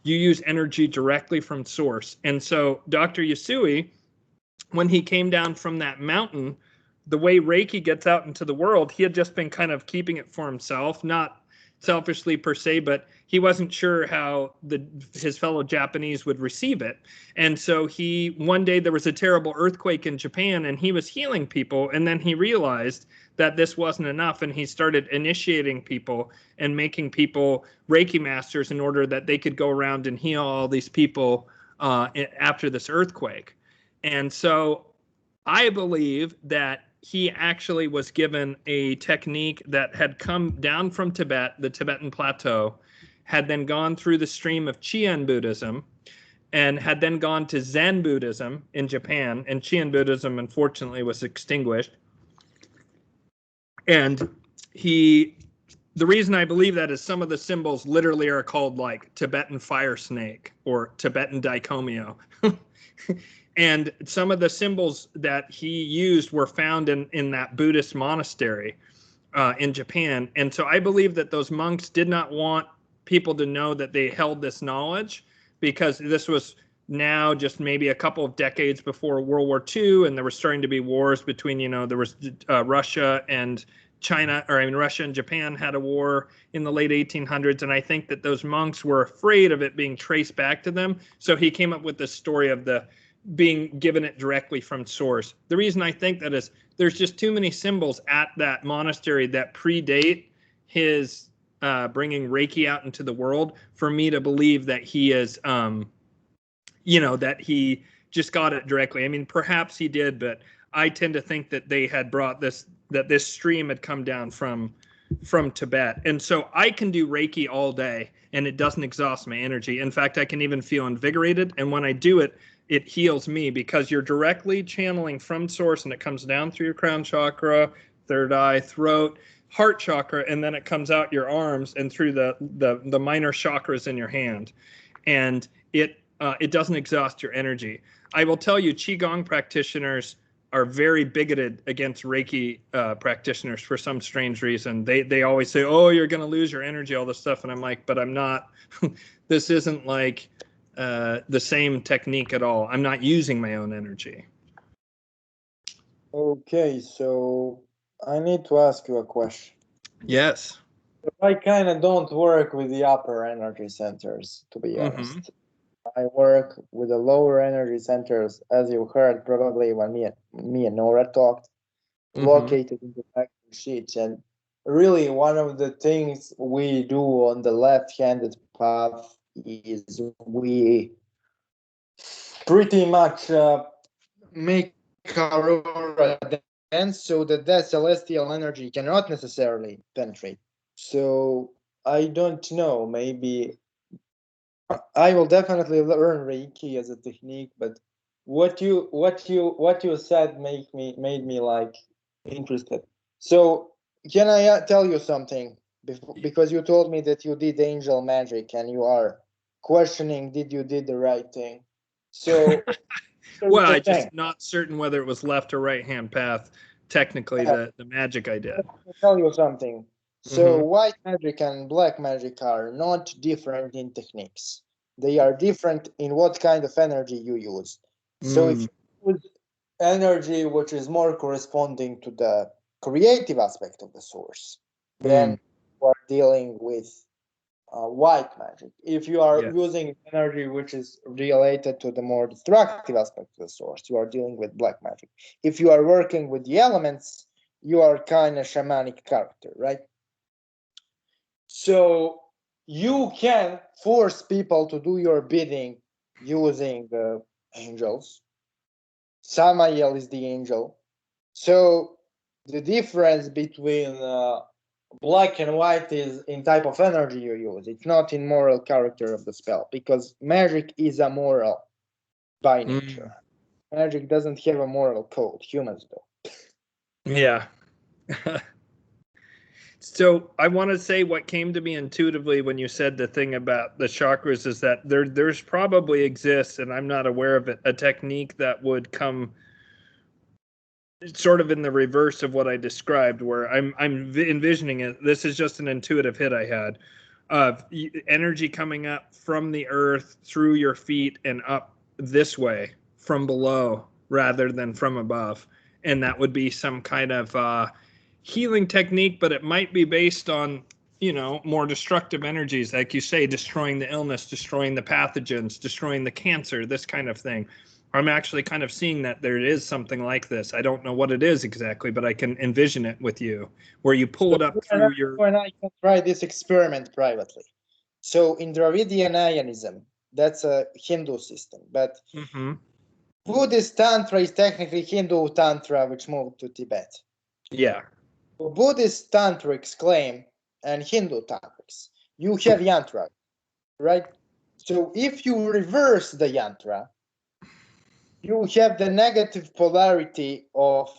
You use energy directly from source. And so Dr. Yasui, when he came down from that mountain, the way Reiki gets out into the world, he had just been kind of keeping it for himself, not selfishly per se, but he wasn't sure how his fellow Japanese would receive it. And so one day there was a terrible earthquake in Japan, and he was healing people, and then he realized that this wasn't enough, and he started initiating people and making people Reiki masters in order that they could go around and heal all these people after this earthquake. And so I believe that he actually was given a technique that had come down from Tibet, the Tibetan plateau, had then gone through the stream of Qian Buddhism, and had then gone to Zen Buddhism in Japan. And Qian Buddhism, unfortunately, was extinguished. And the reason I believe that is some of the symbols literally are called like Tibetan fire snake or Tibetan dicomio. And some of the symbols that he used were found in that Buddhist monastery in Japan. And so I believe that those monks did not want people to know that they held this knowledge, because this was now just maybe a couple of decades before World War II, and there were starting to be wars between, there was Russia and China, or I mean, Russia and Japan had a war in the late 1800s, and I think that those monks were afraid of it being traced back to them. So he came up with this story of being given it directly from source. The reason I think that is there's just too many symbols at that monastery that predate his bringing Reiki out into the world for me to believe that he is, that he just got it directly. I mean, perhaps he did, but I tend to think that they had brought that this stream had come down from Tibet. And so I can do Reiki all day, and it doesn't exhaust my energy. In fact, I can even feel invigorated. And when I do it, it heals me, because you're directly channeling from source, and it comes down through your crown chakra, third eye, throat, heart chakra, and then it comes out your arms and through the minor chakras in your hand. And it doesn't exhaust your energy. I will tell you, Qigong practitioners are very bigoted against Reiki practitioners for some strange reason. They always say, "Oh, you're going to lose your energy," all this stuff, and I'm like, "But I'm not. This isn't like the same technique at all. I'm not using my own energy." Okay, so I need to ask you a question. Yes. I kind of don't work with the upper energy centers, to be honest. I work with the lower energy centers, as you heard probably when me and Nora talked, located in the back of the sheets. And really, one of the things we do on the left-handed path is we pretty much make our aura dense so that celestial energy cannot necessarily penetrate. So I don't know, maybe I will definitely learn Reiki as a technique, but what you said made me like interested. So can I tell you something? Because you told me that you did angel magic and you are questioning did you did the right thing. So Well, the I thing. just not certain whether it was left or right hand path. Technically, the magic I did. Let me tell you something. So Mm-hmm. white magic and black magic are not different in techniques. They are different in what kind of energy you use. So if Mm. you use energy which is more corresponding to the creative aspect of the source, then Mm. you are dealing with white magic. If you are Yes. using energy which is related to the more destructive aspect of the source, you are dealing with black magic. If you are working with the elements, you are kind of shamanic character, right? So you can force people to do your bidding using angels. Samael is the angel. So the difference between black and white is in type of energy you use. It's not in moral character of the spell, because magic is amoral by nature. Mm. Magic doesn't have a moral code. Humans do. Yeah. So I want to say what came to me intuitively when you said the thing about the chakras is that there's probably exists, and I'm not aware of it, a technique that would come sort of in the reverse of what I described, where I'm envisioning it. This is just an intuitive hit I had of energy coming up from the earth through your feet and up this way from below rather than from above, and that would be some kind of healing technique, but it might be based on more destructive energies, like you say, destroying the illness, destroying the pathogens, destroying the cancer, this kind of thing. I'm actually kind of seeing that there is something like this. I don't know what it is exactly, but I can envision it with you, where you pull So it up you through your. and I can try this experiment privately. So in Dravidian Ionism, that's a Hindu system, but Mm-hmm. Buddhist Tantra is technically Hindu Tantra, which moved to Tibet. Yeah. Buddhist Tantrics claim, and Hindu Tantrics, you have yantra, right? So if you reverse the yantra, you have the negative polarity of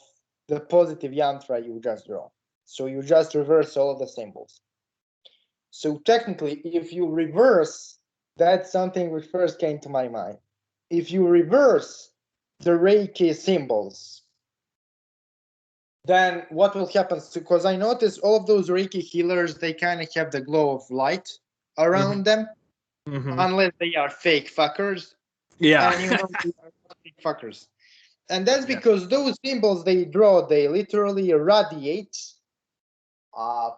the positive yantra you just draw. So you just reverse all of the symbols. So technically, if you reverse, that's something which first came to my mind. If you reverse the Reiki symbols, then what will happen? Because I noticed all of those Reiki healers, they kind of have the glow of light Mm-hmm. around them, Mm-hmm. unless they are fake fuckers. Yeah. And you know, they are not fake fuckers. And that's Yeah. because those symbols they draw, they literally radiate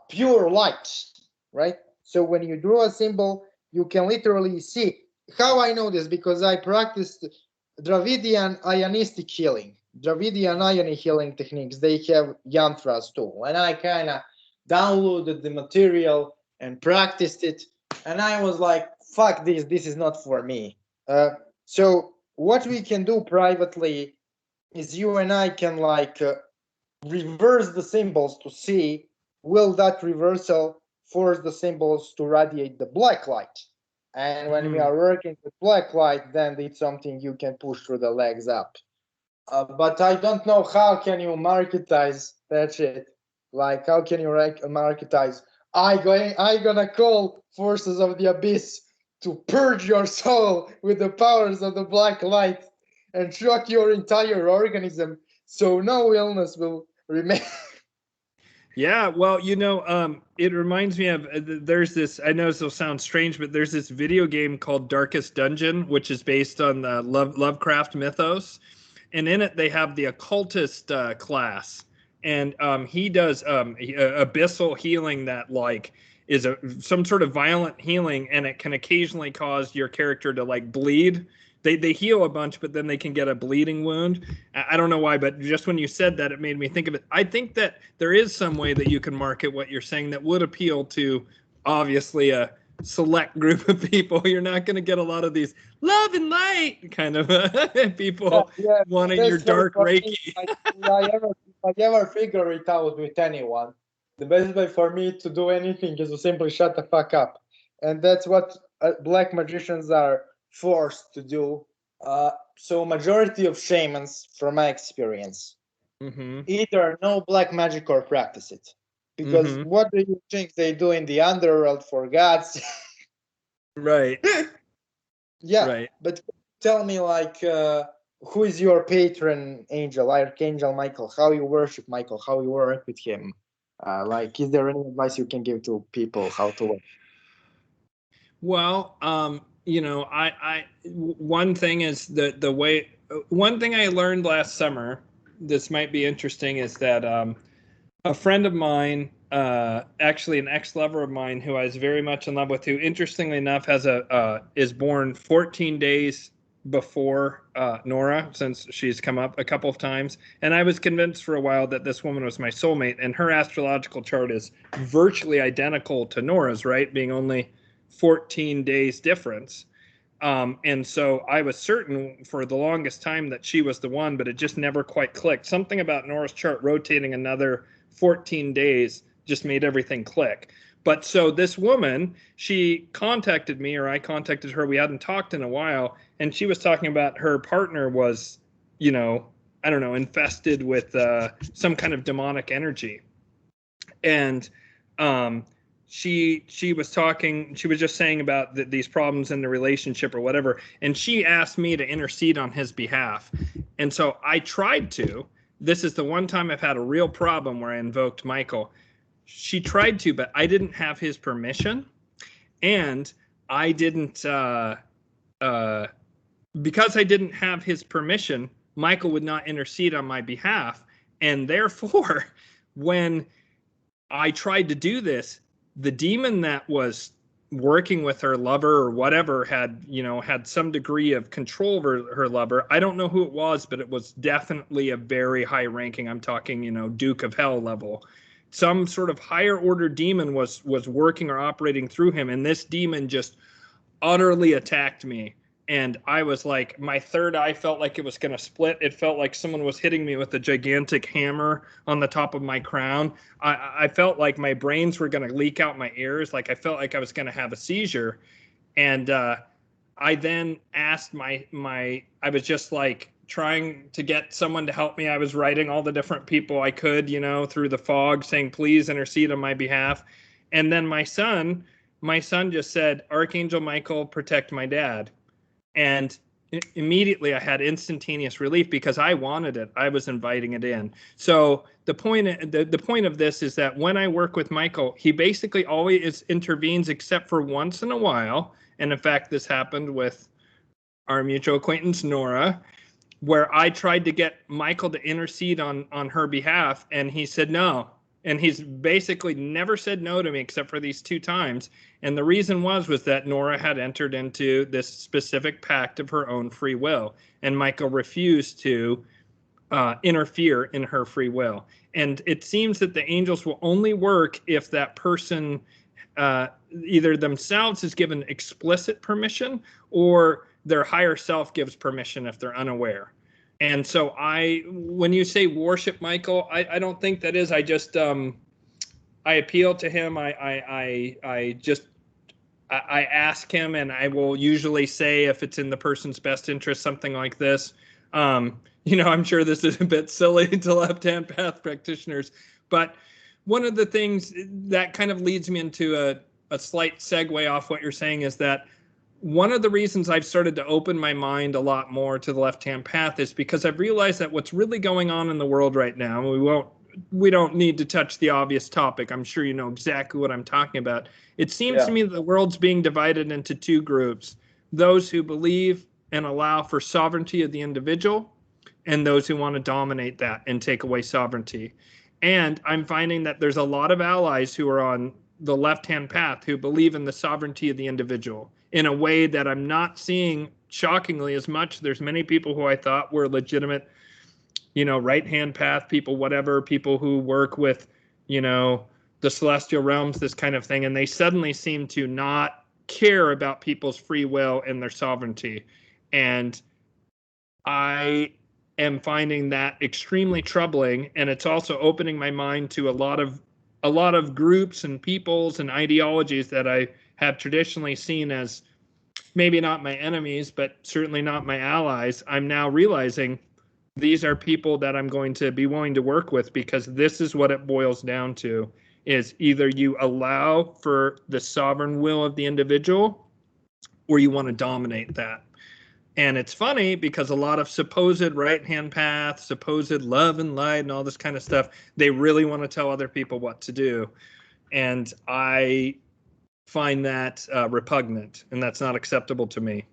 pure light, right? So when you draw a symbol, you can literally see. How I know this? Because I practiced Dravidian ionistic healing. Dravidian ionic healing techniques, they have yantras too. And I kind of downloaded the material and practiced it. And I was like, fuck this is not for me. So what we can do privately is you and I can like reverse the symbols to see will that reversal force the symbols to radiate the black light. And when we Mm. are working with black light, then it's something you can push through the legs up. But I don't know how can you marketize that shit. Like how can you marketize? I gonna call forces of the abyss to purge your soul with the powers of the black light and shock your entire organism so no illness will remain. Yeah, well, it reminds me of there's this. I know this will sound strange, but there's this video game called Darkest Dungeon, which is based on the Lovecraft mythos, and in it they have the occultist class, and he does abyssal healing that like is some sort of violent healing, and it can occasionally cause your character to like bleed. They heal a bunch, but then they can get a bleeding wound. I don't know why, but just when you said that, it made me think of it. I think that there is some way that you can market what you're saying that would appeal to obviously a select group of people. You're not going to get a lot of these love and light kind of people Yeah, wanting your best way dark for me, Reiki. if I ever figure it out with anyone, the best way for me to do anything is to simply shut the fuck up. And that's what black magicians are forced to do. So majority of shamans, from my experience, Mm-hmm. either know black magic or practice it. Because Mm-hmm. what do you think they do in the underworld, for God's Right. Yeah, Right. but tell me, like, who is your patron angel, Archangel Michael? How you worship Michael? How you work with him? Like, is there any advice you can give to people how to work? Well, one thing is the way. One thing I learned last summer. This might be interesting. Is that a friend of mine, actually an ex-lover of mine, who I was very much in love with, who interestingly enough has is born 14 days before Nora, since she's come up a couple of times. And I was convinced for a while that this woman was my soulmate, and her astrological chart is virtually identical to Nora's, right? Being only 14 days difference. And so I was certain for the longest time that she was the one, but it just never quite clicked. Something about Nora's chart rotating another 14 days just made everything click. But so this woman, she contacted me, or I contacted her. We hadn't talked in a while, and she was talking about her partner was, I don't know, infested with some kind of demonic energy. And she was talking, she was just saying about these problems in the relationship or whatever, and she asked me to intercede on his behalf. And so I tried to. This is the one time I've had a real problem where I invoked Michael. She tried to, but I didn't have his permission, and I didn't because I didn't have his permission, Michael would not intercede on my behalf. And therefore, when I tried to do this, the demon that was working with her lover or whatever had some degree of control over her lover. I don't know who it was, but it was definitely a very high ranking. I'm talking, Duke of Hell level. Some sort of higher order demon was working or operating through him, and this demon just utterly attacked me. And I was like, my third eye felt like it was going to split. It felt like someone was hitting me with a gigantic hammer on the top of my crown. I felt like my brains were going to leak out my ears. Like I felt like I was going to have a seizure. And I then asked I was just like trying to get someone to help me. I was writing all the different people I could, through the fog, saying, please intercede on my behalf. And then my son just said, Archangel Michael, protect my dad. And immediately I had instantaneous relief because I wanted it. I was inviting it in. So the point of this is that when I work with Michael, he basically always intervenes except for once in a while. And in fact, this happened with our mutual acquaintance, Nora, where I tried to get Michael to intercede on her behalf, and he said no. And he's basically never said no to me except for these 2 times. And the reason was that Nora had entered into this specific pact of her own free will, and Michael refused to interfere in her free will. And it seems that the angels will only work if that person either themselves is given explicit permission or their higher self gives permission if they're unaware. And so when you say worship Michael, I don't think that is. I just I appeal to him. I ask him, and I will usually say if it's in the person's best interest, something like this. I'm sure this is a bit silly to left-hand path practitioners, but one of the things that kind of leads me into a slight segue off what you're saying is that one of the reasons I've started to open my mind a lot more to the left-hand path is because I've realized that what's really going on in the world right now, we don't need to touch the obvious topic. I'm sure you know exactly what I'm talking about. It seems to me that the world's being divided into 2 groups: those who believe and allow for sovereignty of the individual, and those who want to dominate that and take away sovereignty. And I'm finding that there's a lot of allies who are on the left-hand path who believe in the sovereignty of the individual in a way that I'm not seeing, shockingly, as much. There's many people who I thought were legitimate, right-hand path people, whatever, people who work with, the celestial realms, this kind of thing, and they suddenly seem to not care about people's free will and their sovereignty. And I am finding that extremely troubling, and it's also opening my mind to a lot of groups and peoples and ideologies that I have traditionally seen as maybe not my enemies, but certainly not my allies. I'm now realizing these are people that I'm going to be willing to work with, because this is what it boils down to, is either you allow for the sovereign will of the individual or you want to dominate that. And it's funny because a lot of supposed right-hand path, supposed love and light and all this kind of stuff, they really want to tell other people what to do. And I find that repugnant, and that's not acceptable to me.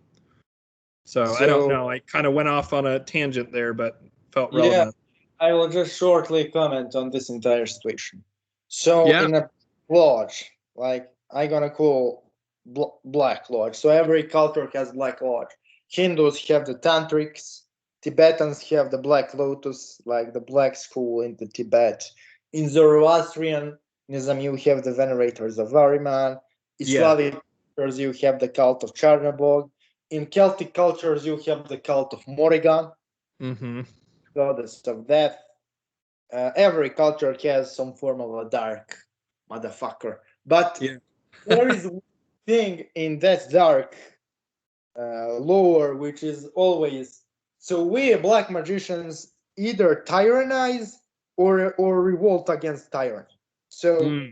So I don't know. I kind of went off on a tangent there, but felt relevant. I will just shortly comment on this entire situation. So in a lodge, like I'm gonna call Black Lodge. So every culture has Black Lodge. Hindus have the Tantrics. Tibetans have the Black Lotus, like the Black School in the Tibet. In Zoroastrianism, you have the Venerators of Ahriman. Islamic cultures, you have the cult of Charnabog. In Celtic cultures, you have the cult of Morrigan, goddess of death. Every culture has some form of a dark motherfucker. But there is one thing in that dark lore, which is always, so we black magicians either tyrannize or revolt against tyranny. So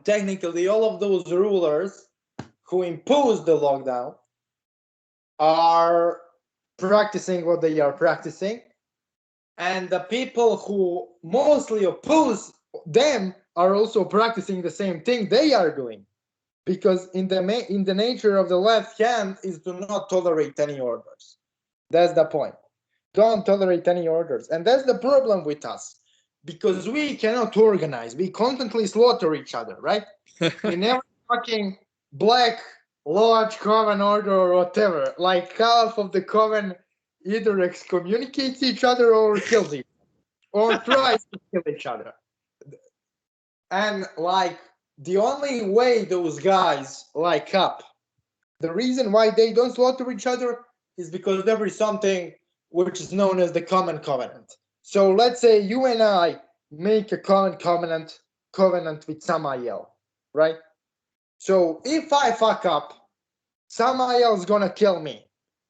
technically all of those rulers who impose the lockdown are practicing what they are practicing, and the people who mostly oppose them are also practicing the same thing they are doing, because in the nature of the left hand is to not tolerate any orders. That's the point. Don't tolerate any orders. And that's the problem with us, because we cannot organize. We constantly slaughter each other, right? In every fucking Black Lodge, Coven order, or whatever, like half of the Coven either excommunicates each other or kills each other, or tries to kill each other. And like the only way those guys like up, the reason why they don't slaughter each other is because there is something which is known as the common covenant. So let's say you and I make a common covenant with Samael, right? So if I fuck up, Samael's gonna kill me.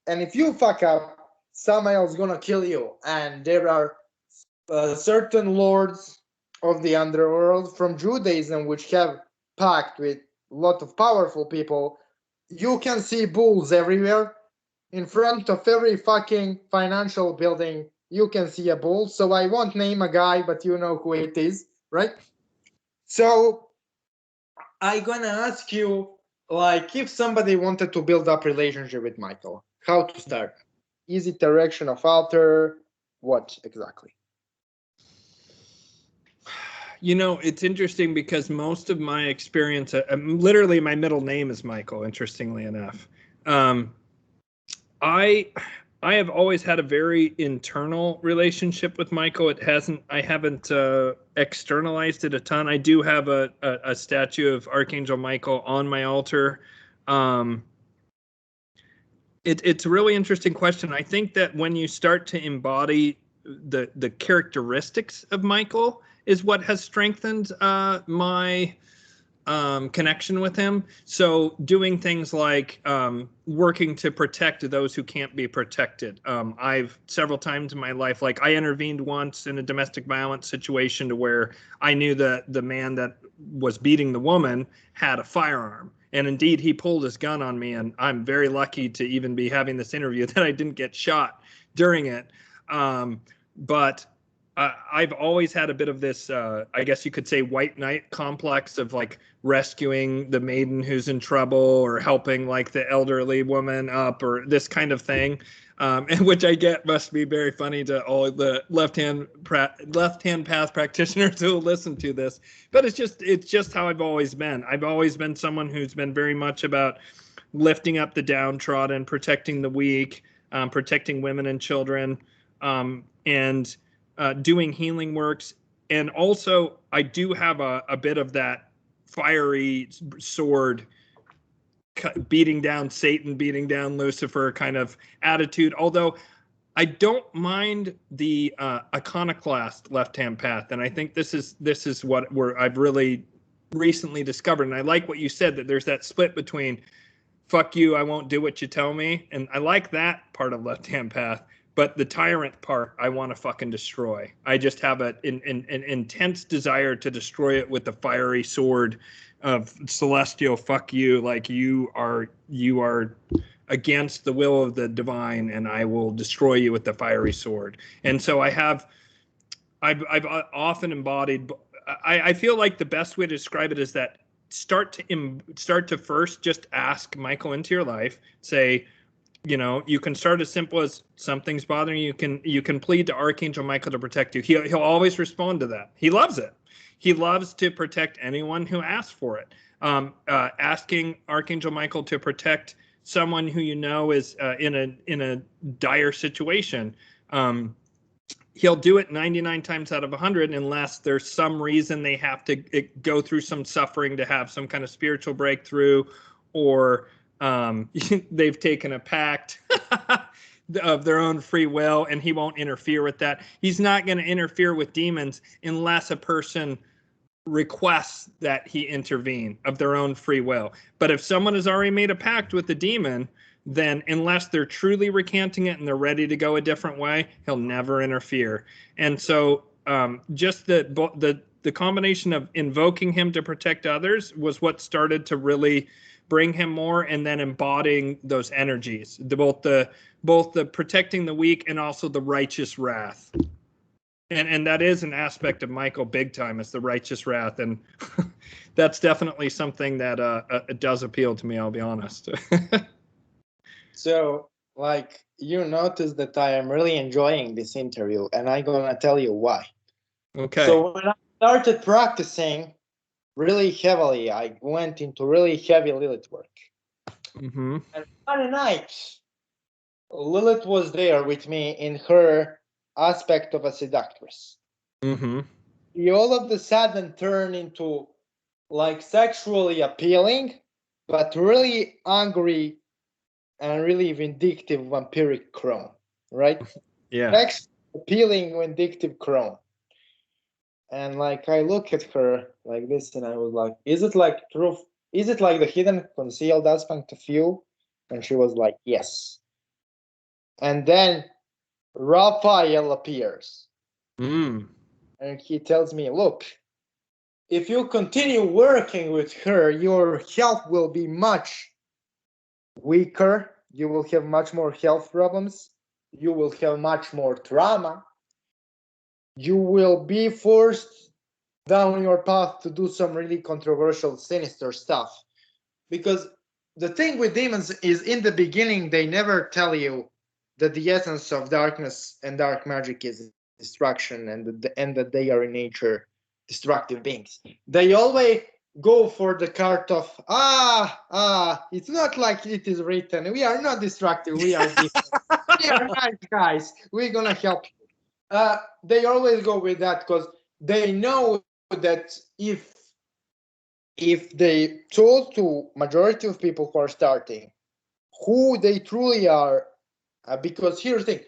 And if you fuck up, Samael's gonna kill you. And there are certain lords of the underworld from Judaism which have pact with a lot of powerful people. You can see bulls everywhere. In front of every fucking financial building, you can see a bull. So I won't name a guy, but you know who it is, right? So I'm gonna ask you, like, if somebody wanted to build up relationship with Michael, how to start? Is it direction of altar? What exactly? You know, it's interesting because most of my experience, literally my middle name is Michael, interestingly enough. I have always had a very internal relationship with Michael. I haven't externalized it a ton. I do have a statue of Archangel Michael on my altar. It's a really interesting question. I think that when you start to embody the characteristics of Michael is what has strengthened my connection with him. So doing things like working to protect those who can't be protected. I've several times in my life, like I intervened once in a domestic violence situation to where I knew that the man that was beating the woman had a firearm. And indeed, he pulled his gun on me, and I'm very lucky to even be having this interview that I didn't get shot during it. But I've always had a bit of this, I guess you could say, white knight complex of like rescuing the maiden who's in trouble or helping like the elderly woman up or this kind of thing, and which I get must be very funny to all the left-hand path practitioners who will listen to this. But it's just how I've always been. I've always been someone who's been very much about lifting up the downtrodden, protecting the weak, protecting women and children, and doing healing works. And also I do have a bit of that fiery sword beating down Satan, beating down Lucifer kind of attitude. Although I don't mind the iconoclast left-hand path. And I think this is what I've really recently discovered. And I like what you said, that there's that split between fuck you, I won't do what you tell me. And I like that part of left-hand path. But the tyrant part, I want to fucking destroy. I just have an intense desire to destroy it with the fiery sword of celestial fuck you. Like you are against the will of the divine, and I will destroy you with the fiery sword. And so I've often embodied. I feel like the best way to describe it is that start to first just ask Michael into your life. Say, you can start as simple as something's bothering you. You can plead to Archangel Michael to protect you. He'll always respond to that. He loves it. He loves to protect anyone who asks for it. Asking Archangel Michael to protect someone who is in a dire situation. He'll do it 99 times out of 100 unless there's some reason they have to go through some suffering to have some kind of spiritual breakthrough, or they've taken a pact of their own free will, and he won't interfere with that. He's not going to interfere with demons unless a person requests that he intervene of their own free will. But if someone has already made a pact with the demon, then unless they're truly recanting it and they're ready to go a different way, he'll never interfere. And so just the combination of invoking him to protect others was what started to really bring him more, and then embodying those energies, both the protecting the weak and also the righteous wrath. And that is an aspect of Michael big time, is the righteous wrath. And that's definitely something that does appeal to me, I'll be honest. So, like, you notice that I am really enjoying this interview, and I'm going to tell you why. Okay. So when I started practicing really heavily, I went into really heavy Lilith work. Mm-hmm. And one night, Lilith was there with me in her aspect of a seductress. Mm-hmm. He all of a sudden turned into like sexually appealing, but really angry and really vindictive vampiric crone, right? Yeah. Sexually appealing vindictive crone. And like I look at her like this, and I was like, "Is it like truth? Is it like the hidden concealed aspect of you?" And she was like, "Yes." And then Raphael appears. Mm. And he tells me, "Look, if you continue working with her, your health will be much weaker. You will have much more health problems. You will have much more trauma. You will be forced down your path to do some really controversial, sinister stuff." Because the thing with demons is, in the beginning, they never tell you that the essence of darkness and dark magic is destruction, and that they are in nature destructive beings. They always go for the cart of it's not like it is written. We are not destructive. We are different. We are nice guys. We're gonna help you. They always go with that because they know that if they told to majority of people who are starting who they truly are, because here's the thing,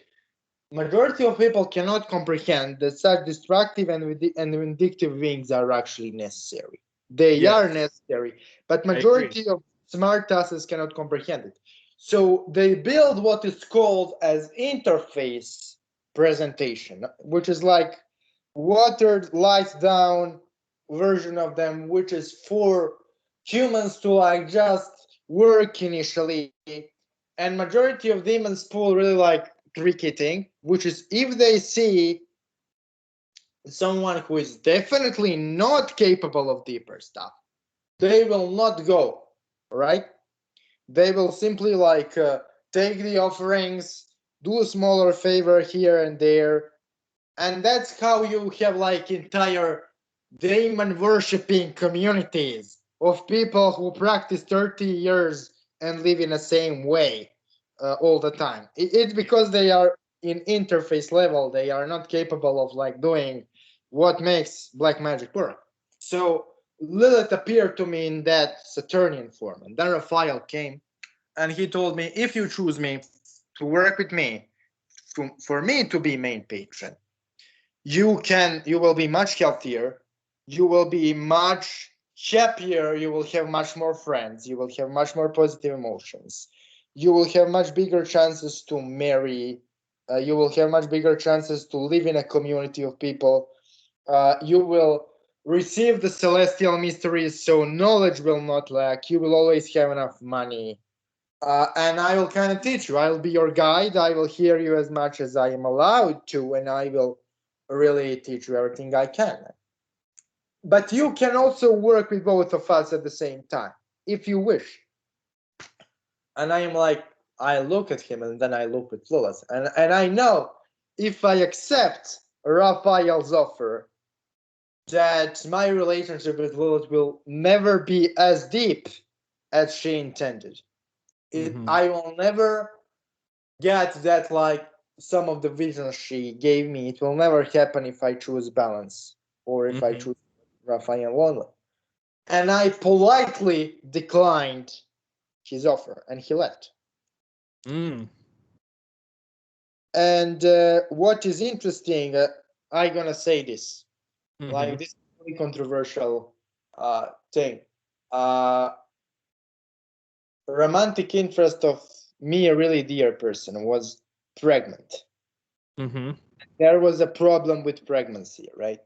majority of people cannot comprehend that such destructive and vindictive beings are actually necessary. They are necessary, but majority of smart asses cannot comprehend it. So they build what is called as interface presentation, which is like watered, lights down version of them, which is for humans to like just work initially. And majority of demons pull really like tricky thing, which is if they see someone who is definitely not capable of deeper stuff, they will not go, right? They will simply like take the offerings, do a smaller favor here and there, and that's how you have like entire demon worshipping communities of people who practice 30 years and live in the same way all the time. It's because they are in interface level. They are not capable of like doing what makes black magic work. So Lilith appeared to me in that Saturnian form, and then Raphael came and he told me, if you choose me to work with me, for me to be main patron, you will be much healthier, you will be much happier, you will have much more friends, you will have much more positive emotions, you will have much bigger chances to marry, you will have much bigger chances to live in a community of people, you will receive the celestial mysteries, so knowledge will not lack, you will always have enough money, And I will kind of teach you. I will be your guide. I will hear you as much as I am allowed to, and I will really teach you everything I can. But you can also work with both of us at the same time, if you wish. And I am like, I look at him, and then I look at Lilith, and I know if I accept Raphael's offer, that my relationship with Lilith will never be as deep as she intended. I will never get that, like some of the visions she gave me. It will never happen if I choose balance or if I choose Raphael only. And I politely declined his offer, and he left. And what is interesting, I'm gonna say this, like this is a really controversial thing. Romantic interest of me, a really dear person, was pregnant. There was a problem with pregnancy, right?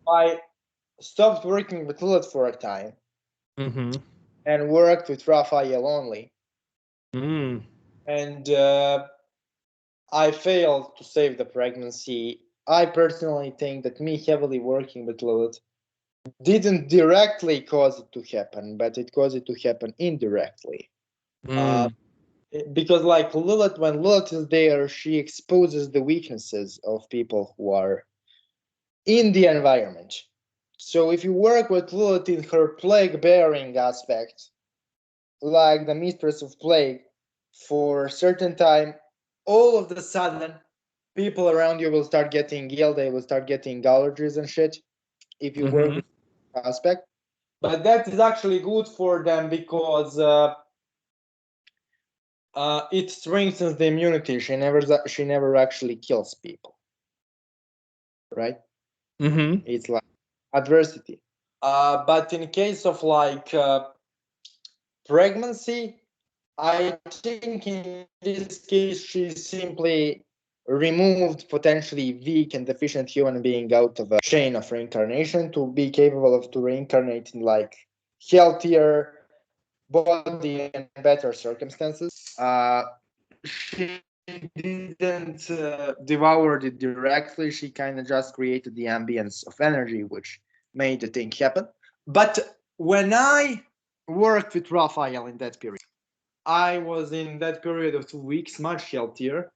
I stopped working with Lilith for a time and worked with Raphael only. And I failed to save the pregnancy. I personally think that me heavily working with Lilith didn't directly cause it to happen, but it caused it to happen indirectly. Because like Lilith, when Lilith is there, she exposes the weaknesses of people who are in the environment. So if you work with Lilith in her plague-bearing aspect, like the mistress of plague, for a certain time, all of the sudden, people around you will start getting ill. They will start getting allergies and shit. If you work with aspect, but that is actually good for them because it strengthens the immunity. She never actually kills people, right? It's like adversity. But in case of like pregnancy, I think in this case she simply removed potentially weak and deficient human being out of a chain of reincarnation to be capable of to reincarnate in like healthier body and better circumstances. She didn't devour it directly. She kind of just created the ambience of energy, which made the thing happen. But when I worked with Raphael in that period, I was in that period of 2 weeks much healthier.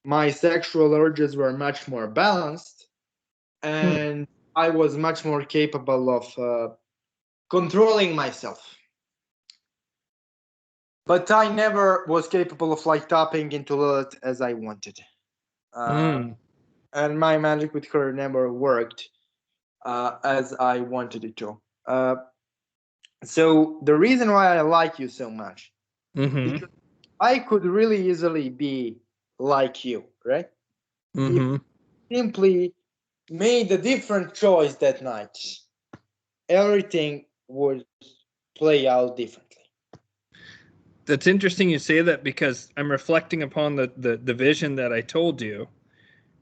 My sexual urges were much more balanced, and I was much more capable of controlling myself. But I never was capable of like tapping into Lilith as I wanted. And my magic with her never worked as I wanted it to. So the reason why I like you so much, because I could really easily be like you, right? If simply made a different choice that night, everything would play out differently. That's interesting you say that, because I'm reflecting upon the vision that I told you,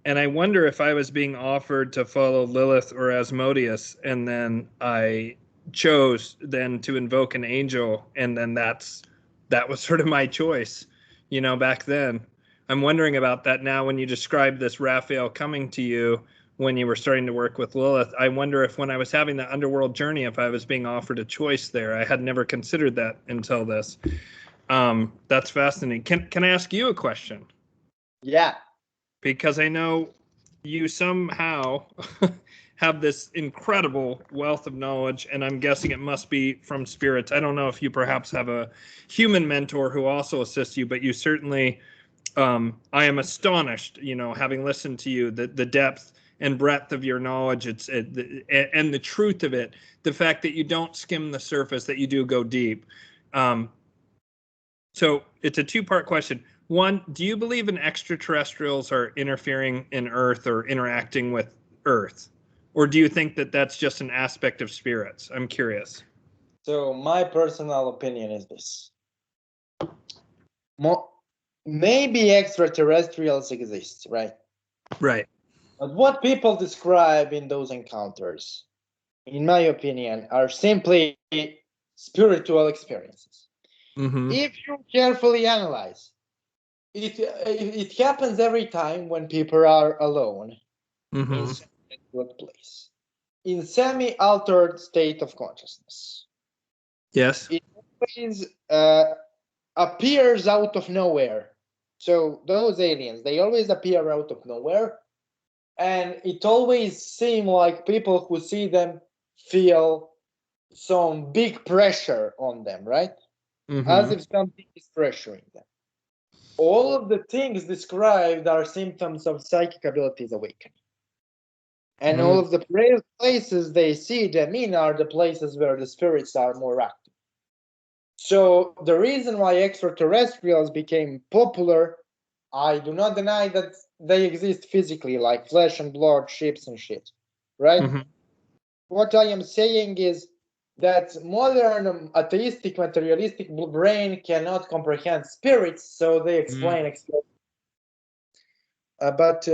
and I wonder if I was being offered to follow Lilith or Asmodeus, and then I chose then to invoke an angel, and then that was sort of my choice, back then. I'm wondering about that now when you describe this Raphael coming to you when you were starting to work with Lilith. I wonder if when I was having the underworld journey, if I was being offered a choice there. I had never considered that until this. That's fascinating. Can I ask you a question? Yeah. Because I know you somehow have this incredible wealth of knowledge, and I'm guessing it must be from spirits. I don't know if you perhaps have a human mentor who also assists you, but you certainly, I am astonished, having listened to you, the depth and breadth of your knowledge, and the truth of it, the fact that you don't skim the surface, that you do go deep. So it's a two-part question. One, do you believe in extraterrestrials are interfering in Earth or interacting with Earth? Or do you think that that's just an aspect of spirits? I'm curious. So my personal opinion is this. Maybe extraterrestrials exist, right? Right. But what people describe in those encounters, in my opinion, are simply spiritual experiences. Mm-hmm. If you carefully analyze, it happens every time when people are alone in Mm-hmm. some desolate place, in semi-altered state of consciousness. Yes. It always appears out of nowhere. So those aliens, they always appear out of nowhere, and it always seems like people who see them feel some big pressure on them, right? As Mm-hmm. if something is pressuring them. All of the things described are symptoms of psychic abilities awakening. And all of the places they see them in are the places where the spirits are more active. So the reason why extraterrestrials became popular, I do not deny that they exist physically, like flesh and blood, ships and shit, right? Mm-hmm. What I am saying is that modern atheistic materialistic brain cannot comprehend spirits, so they explain. But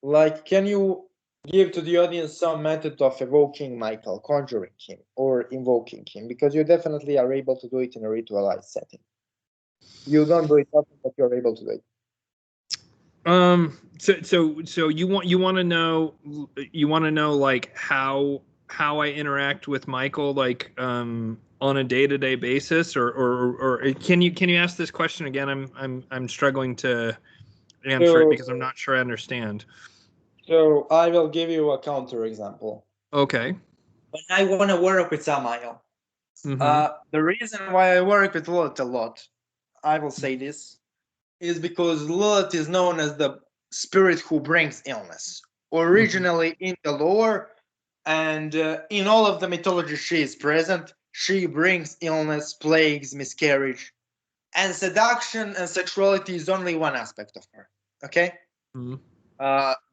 like, can you give to the audience some method of evoking Michael, conjuring him, or invoking him? Because you definitely are able to do it in a ritualized setting. You don't do it often, but you're able to do it. So you want to know like how I interact with Michael like on a day-to-day basis, or can you ask this question again? I'm struggling to answer it So, because I'm not sure I understand. so I will give you a counter example. Okay. When I want to work with Samael, Mm-hmm. the reason why I work with Lilith a lot, I will say this, is because Lilith is known as the spirit who brings illness. Originally in the lore and in all of the mythology, she is present. She brings illness, plagues, miscarriage, and seduction and sexuality is only one aspect of her. Okay? Mm-hmm.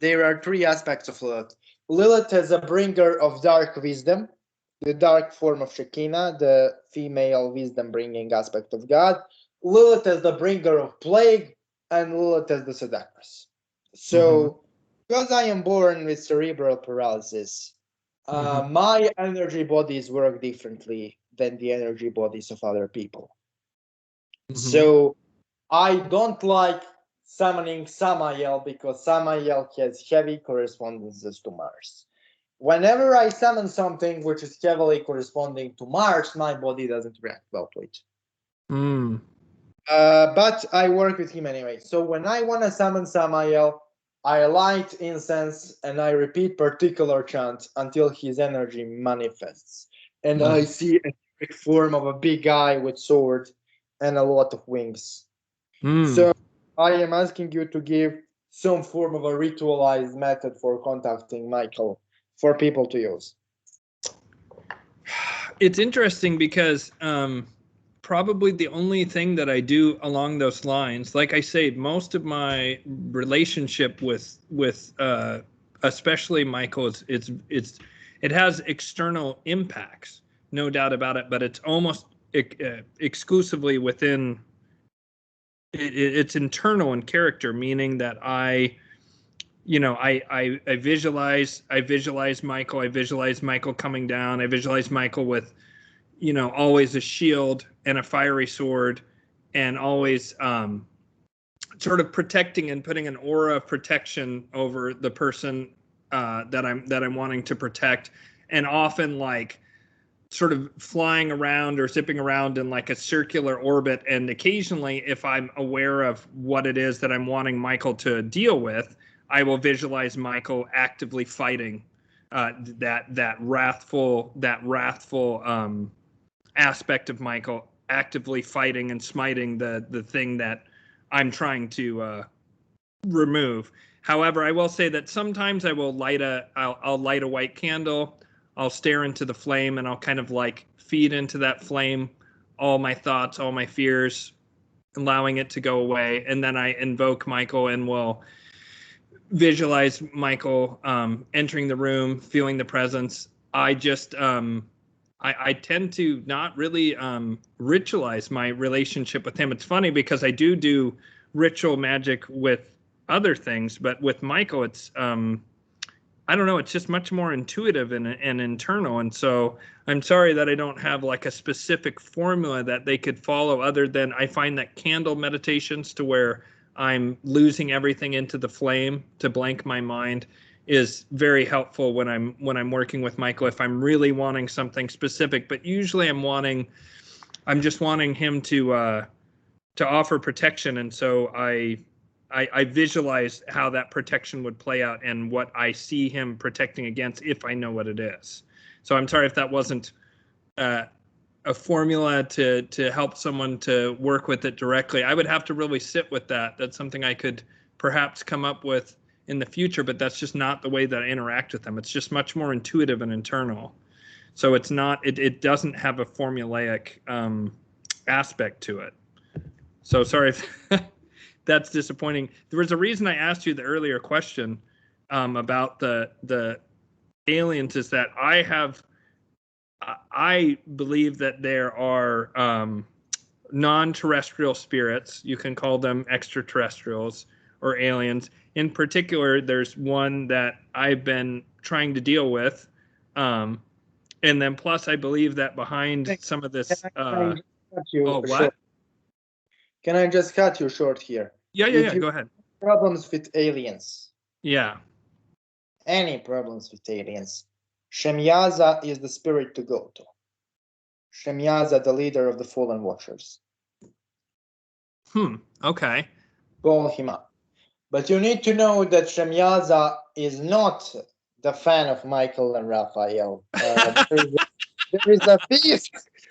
There are three aspects of Lilith. Lilith is a bringer of dark wisdom, the dark form of Shekinah, the female wisdom bringing aspect of God. Lilith is the bringer of plague, and Lilith is the seductress. Mm-hmm. So, because I am born with cerebral paralysis, Mm-hmm. my energy bodies work differently than the energy bodies of other people. Mm-hmm. So, I don't like summoning Samael because Samael has heavy correspondences to Mars. Whenever I summon something which is heavily corresponding to Mars, my body doesn't react well to it. Mm. But I work with him anyway. So when I want to summon Samael, I light incense and I repeat particular chant until his energy manifests. And I see a form of a big guy with sword and a lot of wings. Mm. So I am asking you to give some form of a ritualized method for contacting Michael for people to use. It's interesting because probably the only thing that I do along those lines, like I say, most of my relationship with especially Michael, it has external impacts, no doubt about it, but it's almost exclusively within it's internal in character, meaning that I visualize Michael. I visualize Michael coming down. I visualize Michael with, always a shield and a fiery sword, and always sort of protecting and putting an aura of protection over the person that I'm wanting to protect, and often like sort of flying around or zipping around in like a circular orbit. And occasionally, if I'm aware of what it is that I'm wanting Michael to deal with, I will visualize Michael actively fighting that wrathful aspect of Michael, actively fighting and smiting the thing that I'm trying to remove. However, I will say that sometimes I'll light a white candle, I'll stare into the flame, and I'll kind of like feed into that flame all my thoughts, all my fears, allowing it to go away, and then I invoke Michael and will visualize Michael entering the room, feeling the presence. I tend to not really ritualize my relationship with him. It's funny because I do ritual magic with other things, but with Michael, I don't know, it's just much more intuitive and internal. And so I'm sorry that I don't have like a specific formula that they could follow, other than I find that candle meditations, to where I'm losing everything into the flame to blank my mind, is very helpful when I'm working with Michael, if I'm really wanting something specific. But usually I'm just wanting him to offer protection. And so I visualize how that protection would play out and what I see him protecting against, if I know what it is. So I'm sorry if that wasn't a formula to help someone to work with it directly. I would have to really sit with that. That's something I could perhaps come up with in the future, but that's just not the way that I interact with them. It's just much more intuitive and internal. So it's not, it doesn't have a formulaic aspect to it. So sorry if that's disappointing. There was a reason I asked you the earlier question about the aliens, is that I believe that there are non-terrestrial spirits. You can call them extraterrestrials or aliens. In particular, there's one that I've been trying to deal with. And then plus, I believe that behind some of this. Can I cut you what? short? Can I just cut you short here? Yeah. Go ahead. Problems with aliens. Yeah. Any problems with aliens? Shemyaza is the spirit to go to. Shemyaza, the leader of the Fallen Watchers. Okay. Call him up. But you need to know that Shemyaza is not the fan of Michael and Raphael. There is a beef.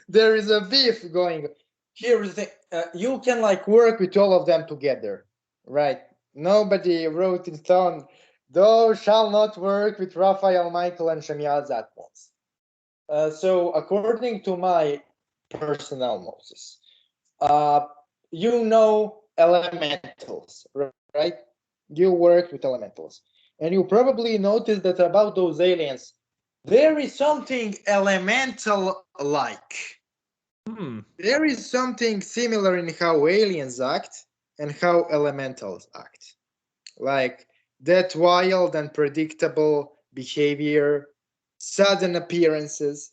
There is a beef going. Here's the thing. You can like work with all of them together, right? Nobody wrote in stone, thou shall not work with Raphael, Michael, and Shemyaza at once. So according to my personal gnosis, you know elementals, right? You work with elementals. And you probably noticed that about those aliens, there is something elemental like. There is something similar in how aliens act and how elementals act. Like that wild and predictable behavior, sudden appearances.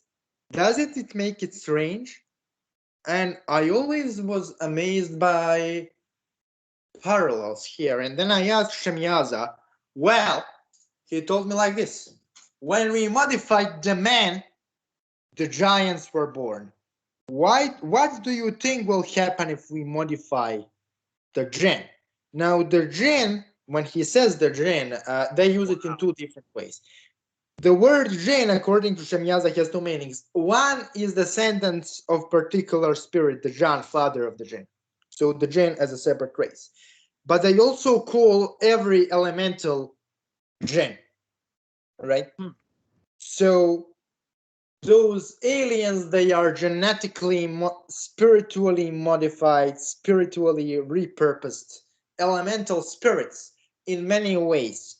Doesn't it make it strange? And I always was amazed by parallels here. And then I asked Shemyaza, well, he told me like this. When we modified the man, the giants were born. What do you think will happen if we modify the jinn? Now, the jinn, when he says the jinn, they use it in two different ways. The word jinn, according to Shemyaza, has two meanings. One is the sentence of particular spirit, the Jan, father of the jinn. So the jinn as a separate race. But they also call every elemental jinn, right? So those aliens, they are genetically, spiritually modified, spiritually repurposed elemental spirits in many ways.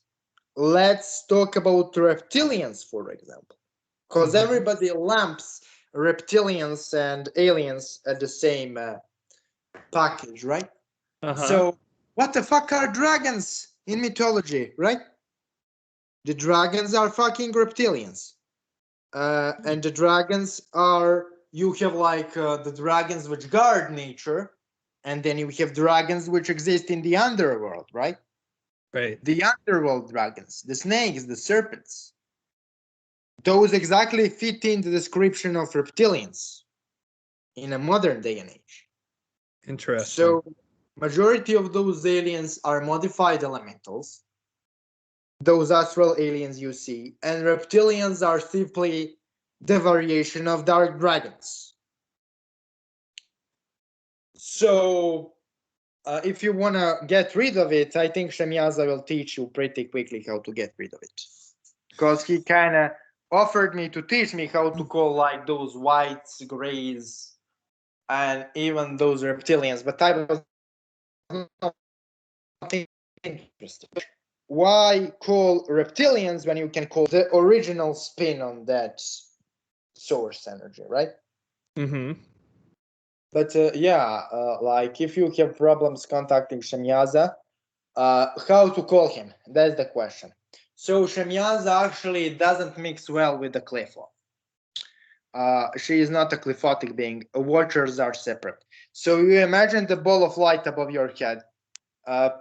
Let's talk about reptilians, for example, because everybody lumps reptilians and aliens at the same package, right? So what the fuck are dragons in mythology, right? The dragons are fucking reptilians. And the dragons are, you have like the dragons which guard nature, and then you have dragons which exist in the underworld, right? Right. The underworld dragons, the snakes, the serpents. Those exactly fit in the description of reptilians in a modern day and age. Interesting. So majority of those aliens are modified elementals, those astral aliens you see, and reptilians are simply the variation of dark dragons. So if you want to get rid of it, I think Shemyaza will teach you pretty quickly how to get rid of it. Because he kind of offered me to teach me how to call like those whites, grays, and even those reptilians, but I was not interested. Why call reptilians when you can call the original spin on that source energy, right? But like if you have problems contacting Shemyaza, how to call him? That's the question. So Shemyaza actually doesn't mix well with the Qlipho. She is not a qlipotic being. Watchers are separate. So you imagine the ball of light above your head,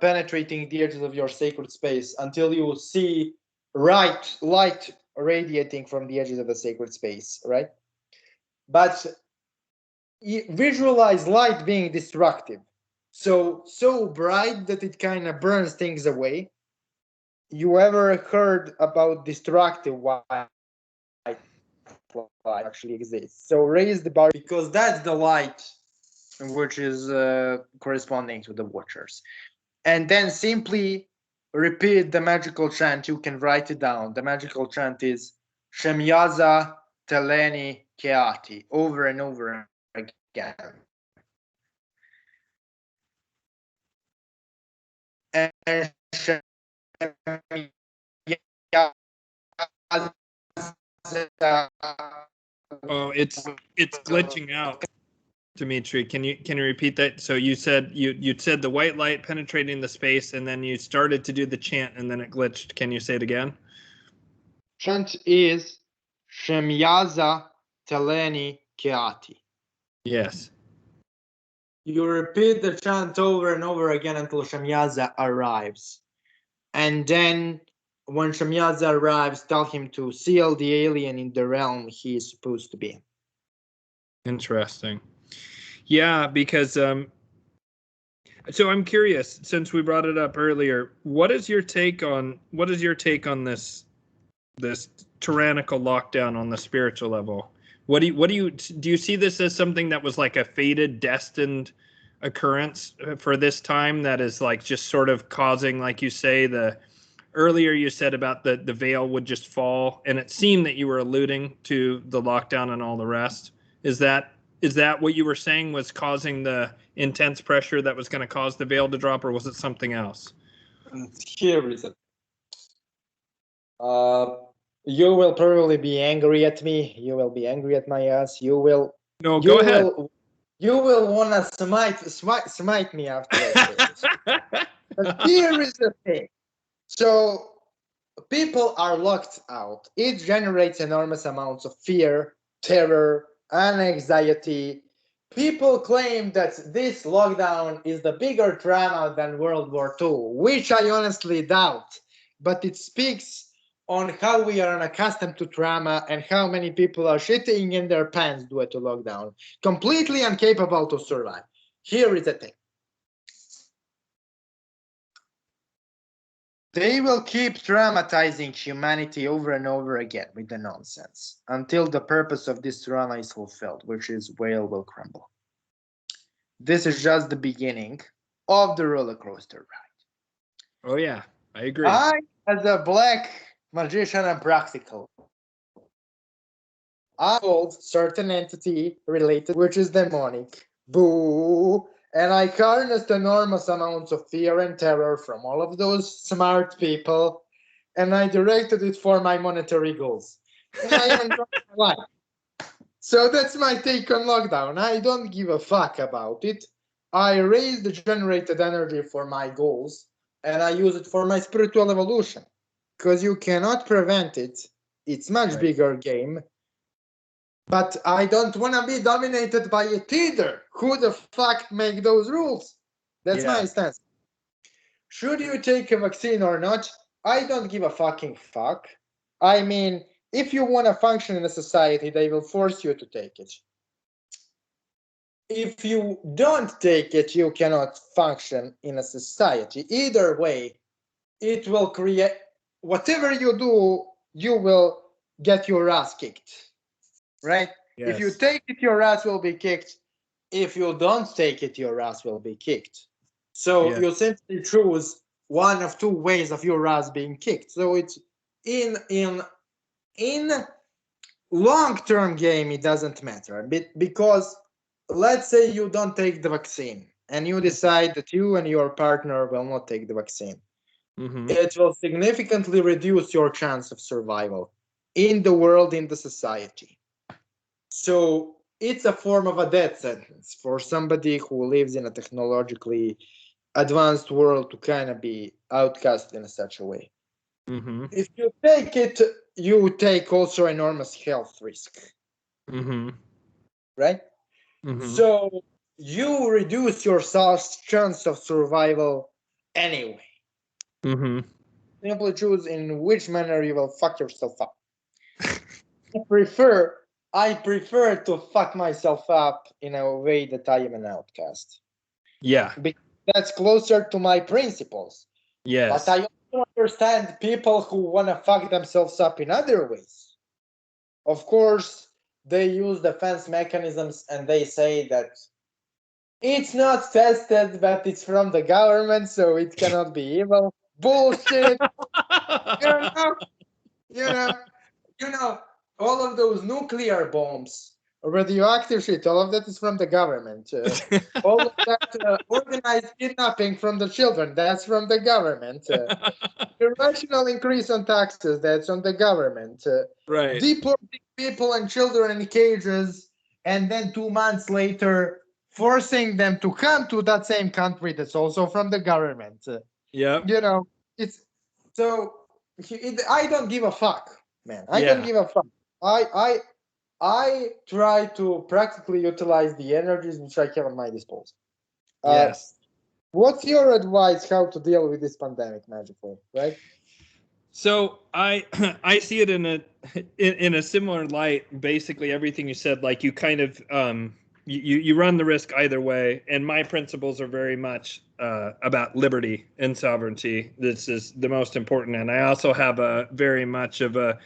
penetrating the edges of your sacred space until you see light radiating from the edges of the sacred space, right? But visualize light being destructive. So bright that it kind of burns things away. You ever heard about destructive white light actually exists? So raise the bar because that's the light which is corresponding to the watchers. And then simply repeat the magical chant. You can write it down. The magical chant is Shemyaza Teleni Keati over and over again. And Oh, it's glitching out, Dimitri. Can you repeat that? So you said you said the white light penetrating the space, and then you started to do the chant, and then it glitched. Can you say it again? Chant is Shemyaza Teleni Keati. Yes. You repeat the chant over and over again until Shemyaza arrives. And then when Shemyaza arrives, tell him to seal the alien in the realm he is supposed to be. Interesting. Yeah, because so I'm curious, since we brought it up earlier, what is your take on this tyrannical lockdown on the spiritual level? Do you see this as something that was like a fated, destined occurrence for this time that is like just sort of causing, like you say, earlier you said about the veil would just fall, and it seemed that you were alluding to the lockdown and all the rest. Is that what you were saying was causing the intense pressure that was going to cause the veil to drop, or was it something else? Here is it. You will probably be angry at me. You will be angry at my ass. You will. No, go ahead. You will wanna smite me after I say this. But here is the thing. So people are locked out. It generates enormous amounts of fear, terror, and anxiety. People claim that this lockdown is the bigger drama than World War II, which I honestly doubt. But it speaks on how we are unaccustomed to trauma and how many people are shitting in their pants due to lockdown, completely incapable to survive. Here is the thing. They will keep dramatizing humanity over and over again with the nonsense until the purpose of this drama is fulfilled, which is whale will crumble. This is just the beginning of the roller coaster ride. Oh yeah, I agree. I, as a black magician and practical, I hold certain entity related, which is demonic. Boo! And I harnessed enormous amounts of fear and terror from all of those smart people, and I directed it for my monetary goals. And I am enjoying my life. So that's my take on lockdown. I don't give a fuck about it. I raise the generated energy for my goals, and I use it for my spiritual evolution. Because you cannot prevent it. It's much bigger game. But I don't want to be dominated by it either. Who the fuck make those rules? That's my stance. Should you take a vaccine or not? I don't give a fucking fuck. I mean, if you want to function in a society, they will force you to take it. If you don't take it, you cannot function in a society. Either way, it will create whatever you do, you will get your ass kicked. Right? Yes. If you take it, your ass will be kicked. If you don't take it, your ass will be kicked. So you simply choose one of two ways of your ass being kicked. So it's in long-term game, it doesn't matter. Because let's say you don't take the vaccine and you decide that you and your partner will not take the vaccine. Mm-hmm. It will significantly reduce your chance of survival in the world, in the society. So it's a form of a death sentence for somebody who lives in a technologically advanced world to kind of be outcast in such a way. Mm-hmm. If you take it, you take also enormous health risk, Mm-hmm. right? Mm-hmm. So you reduce your chance of survival anyway. Mm-hmm. Simply choose in which manner you will fuck yourself up. I prefer to fuck myself up in a way that I am an outcast. Yeah. Because that's closer to my principles. But Yes. I also understand people who want to fuck themselves up in other ways. Of course, they use defense mechanisms and they say that it's not tested, but it's from the government, so it cannot be evil. Bullshit. You know, you know, you know, all of those nuclear bombs, radioactive shit, all of that is from the government. All of that organized kidnapping from the children, that's from the government. Irrational increase on taxes, that's on the government. Right. Deporting people and children in cages, and then 2 months later, forcing them to come to that same country, that's also from the government. Yep. You know, it's so I don't give a fuck, man. I don't Yeah. give a fuck. I I I try to practically utilize the energies which I have at my disposal. Uh, Yes. what's your advice how to deal with this pandemic magically, right? So I I see it in a similar light. Basically, everything you said, like you kind of you run the risk either way. And my principles are very much about liberty and sovereignty. This is the most important. And I also have a very much of a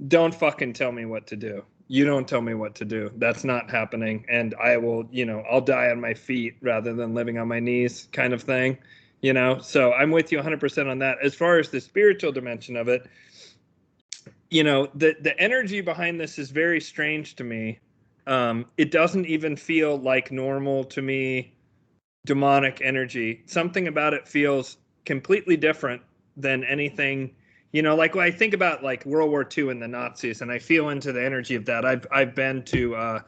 don't fucking tell me what to do. You don't tell me what to do. That's not happening. And I will, I'll die on my feet rather than living on my knees kind of thing, So I'm with you 100% on that. As far as the spiritual dimension of it, the energy behind this is very strange to me. It doesn't even feel like normal to me demonic energy. Something about it feels completely different than anything. Like when I think about like World War II and the Nazis, and I feel into the energy of that. I've been to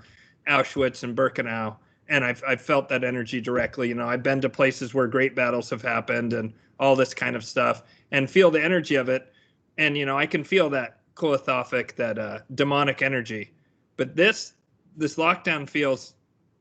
Auschwitz and Birkenau, and I've felt that energy directly. I've been to places where great battles have happened and all this kind of stuff, and feel the energy of it. And I can feel that Kolothofic, that demonic energy. But this lockdown feels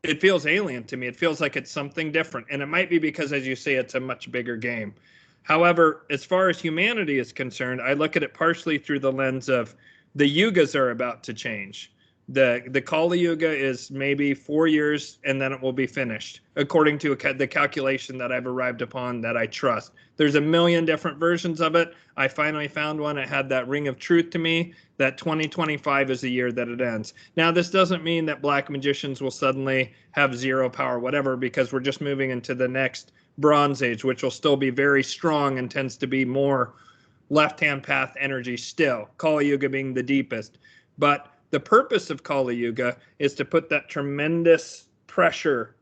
alien to me. It feels like it's something different. And it might be because, as you say, it's a much bigger game. However, as far as humanity is concerned, I look at it partially through the lens of the yugas are about to change. The Kali Yuga is maybe 4 years and then it will be finished, according to the calculation that I've arrived upon that I trust. There's a million different versions of it. I finally found one. It had that ring of truth to me that 2025 is the year that it ends. Now, this doesn't mean that black magicians will suddenly have zero power, whatever, because we're just moving into the next Bronze Age, which will still be very strong and tends to be more left-hand path energy still, Kali Yuga being the deepest. But the purpose of Kali Yuga is to put that tremendous pressure,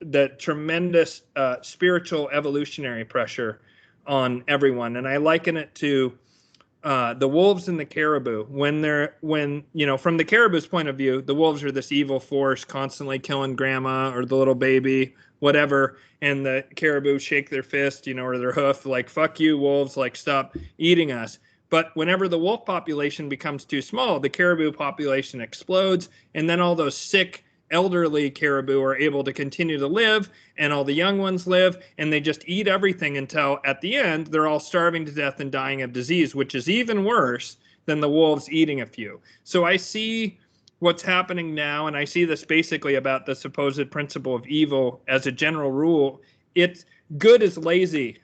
that tremendous spiritual evolutionary pressure on everyone. And I liken it to the wolves and the caribou. From the caribou's point of view, the wolves are this evil force constantly killing grandma or the little baby, whatever. And the caribou shake their fist, or their hoof, like, fuck you, wolves, like, stop eating us. But whenever the wolf population becomes too small, the caribou population explodes. And then all those sick, elderly caribou are able to continue to live, and all the young ones live, and they just eat everything until at the end they're all starving to death and dying of disease, which is even worse than the wolves eating a few. So I see what's happening now, and I see this basically about the supposed principle of evil as a general rule. It's good is lazy,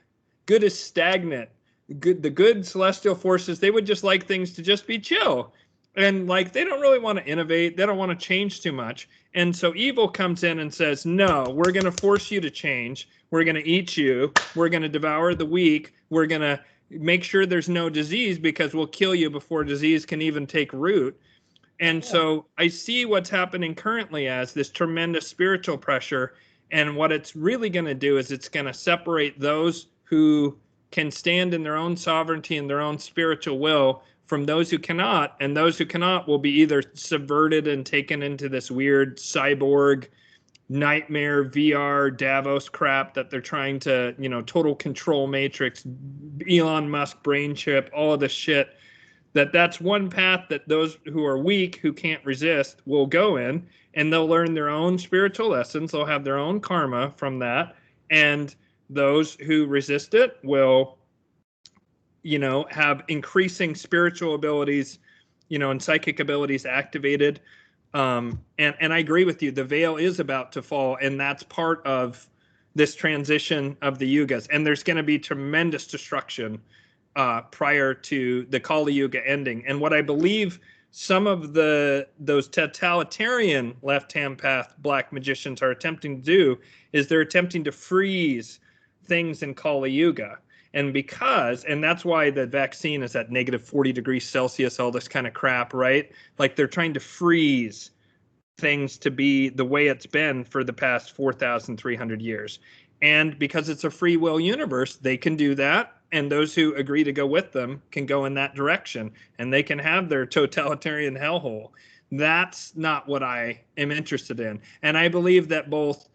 good is stagnant. The good celestial forces, they would just like things to just be chill, and like they don't really want to innovate, they don't want to change too much. And so evil comes in and says, no, we're going to force you to change, we're going to eat you, we're going to devour the weak, we're going to make sure there's no disease because we'll kill you before disease can even take root. And so I see what's happening currently as this tremendous spiritual pressure. And what it's really going to do is it's going to separate those who can stand in their own sovereignty and their own spiritual will from those who cannot. And those who cannot will be either subverted and taken into this weird cyborg nightmare VR Davos crap that they're trying to, total control matrix, Elon Musk brain chip, all of this shit, that's one path that those who are weak, who can't resist, will go in, and they'll learn their own spiritual lessons. They'll have their own karma from that. And those who resist it will, have increasing spiritual abilities, and psychic abilities activated. And I agree with you. The veil is about to fall, and that's part of this transition of the yugas. And there's going to be tremendous destruction prior to the Kali Yuga ending. And what I believe some of those totalitarian left-hand path black magicians are attempting to do is they're attempting to freeze things in Kali Yuga. And that's why the vaccine is at negative 40 degrees Celsius, all this kind of crap, right? Like they're trying to freeze things to be the way it's been for the past 4,300 years. And because it's a free will universe, they can do that. And those who agree to go with them can go in that direction, and they can have their totalitarian hellhole. That's not what I am interested in. And I believe that both,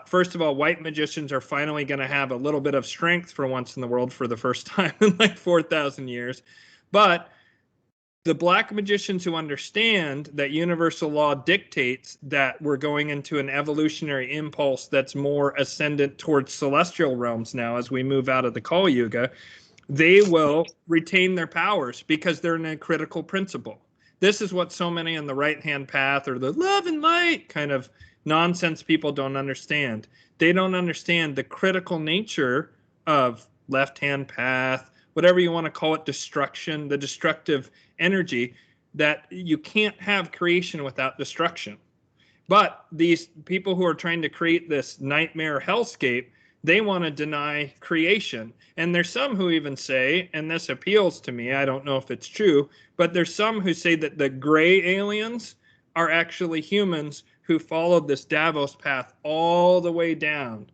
first of all, white magicians are finally going to have a little bit of strength for once in the world for the first time in like 4,000 years. But the black magicians who understand that universal law dictates that we're going into an evolutionary impulse that's more ascendant towards celestial realms now as we move out of the Kali Yuga, they will retain their powers because they're in a critical principle. This is what so many on the right-hand path or the love and light kind of nonsense people don't understand. They don't understand the critical nature of left-hand path, whatever you want to call it, destruction, the destructive energy, that you can't have creation without destruction. But these people who are trying to create this nightmare hellscape, they want to deny creation. And there's some who even say, and this appeals to me, I don't know if it's true, but there's some who say that the gray aliens are actually humans who followed this Davos path all the way down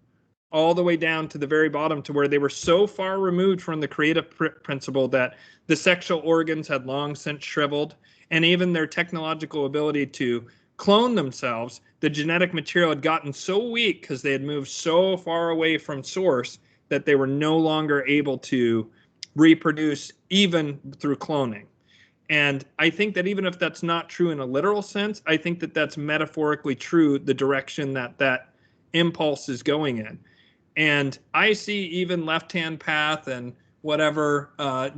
to the very bottom, to where they were so far removed from the creative principle that the sexual organs had long since shriveled, and even their technological ability to clone themselves, the genetic material had gotten so weak because they had moved so far away from source that they were no longer able to reproduce even through cloning. And I think that even if that's not true in a literal sense, I think that that's metaphorically true, the direction that impulse is going in. And I see even left-hand path and whatever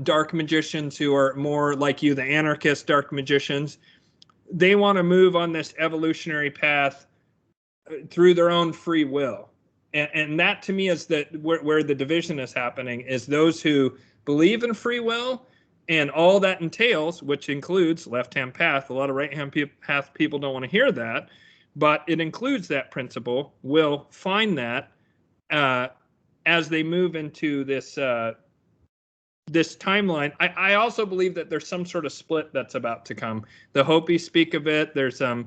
dark magicians who are more like you, the anarchist dark magicians, they want to move on this evolutionary path through their own free will. And that to me is where the division is happening, is those who believe in free will and all that entails, which includes left-hand path. A lot of right-hand path people don't want to hear that, but it includes that principle, will find that as they move into this this timeline. I also believe that there's some sort of split that's about to come. The Hopi speak of it. There's the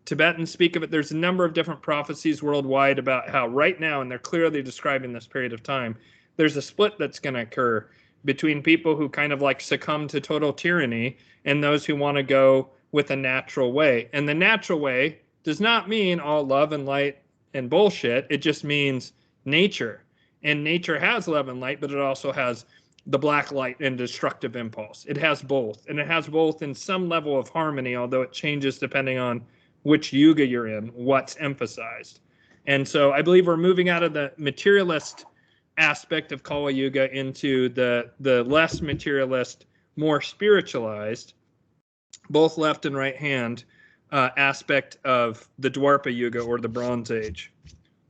Tibetans speak of it. There's a number of different prophecies worldwide about how right now, and they're clearly describing this period of time, there's a split that's going to occur between people who kind of like succumb to total tyranny and those who want to go with a natural way. And the natural way does not mean all love and light and bullshit. It just means nature. And nature has love and light, but it also has the black light and destructive impulse. It has both. And it has both in some level of harmony, although it changes depending on which yuga you're in, what's emphasized. And so I believe we're moving out of the materialist aspect of Kali Yuga into the less materialist, more spiritualized, both left and right hand aspect of the Dwapara Yuga, or the Bronze Age.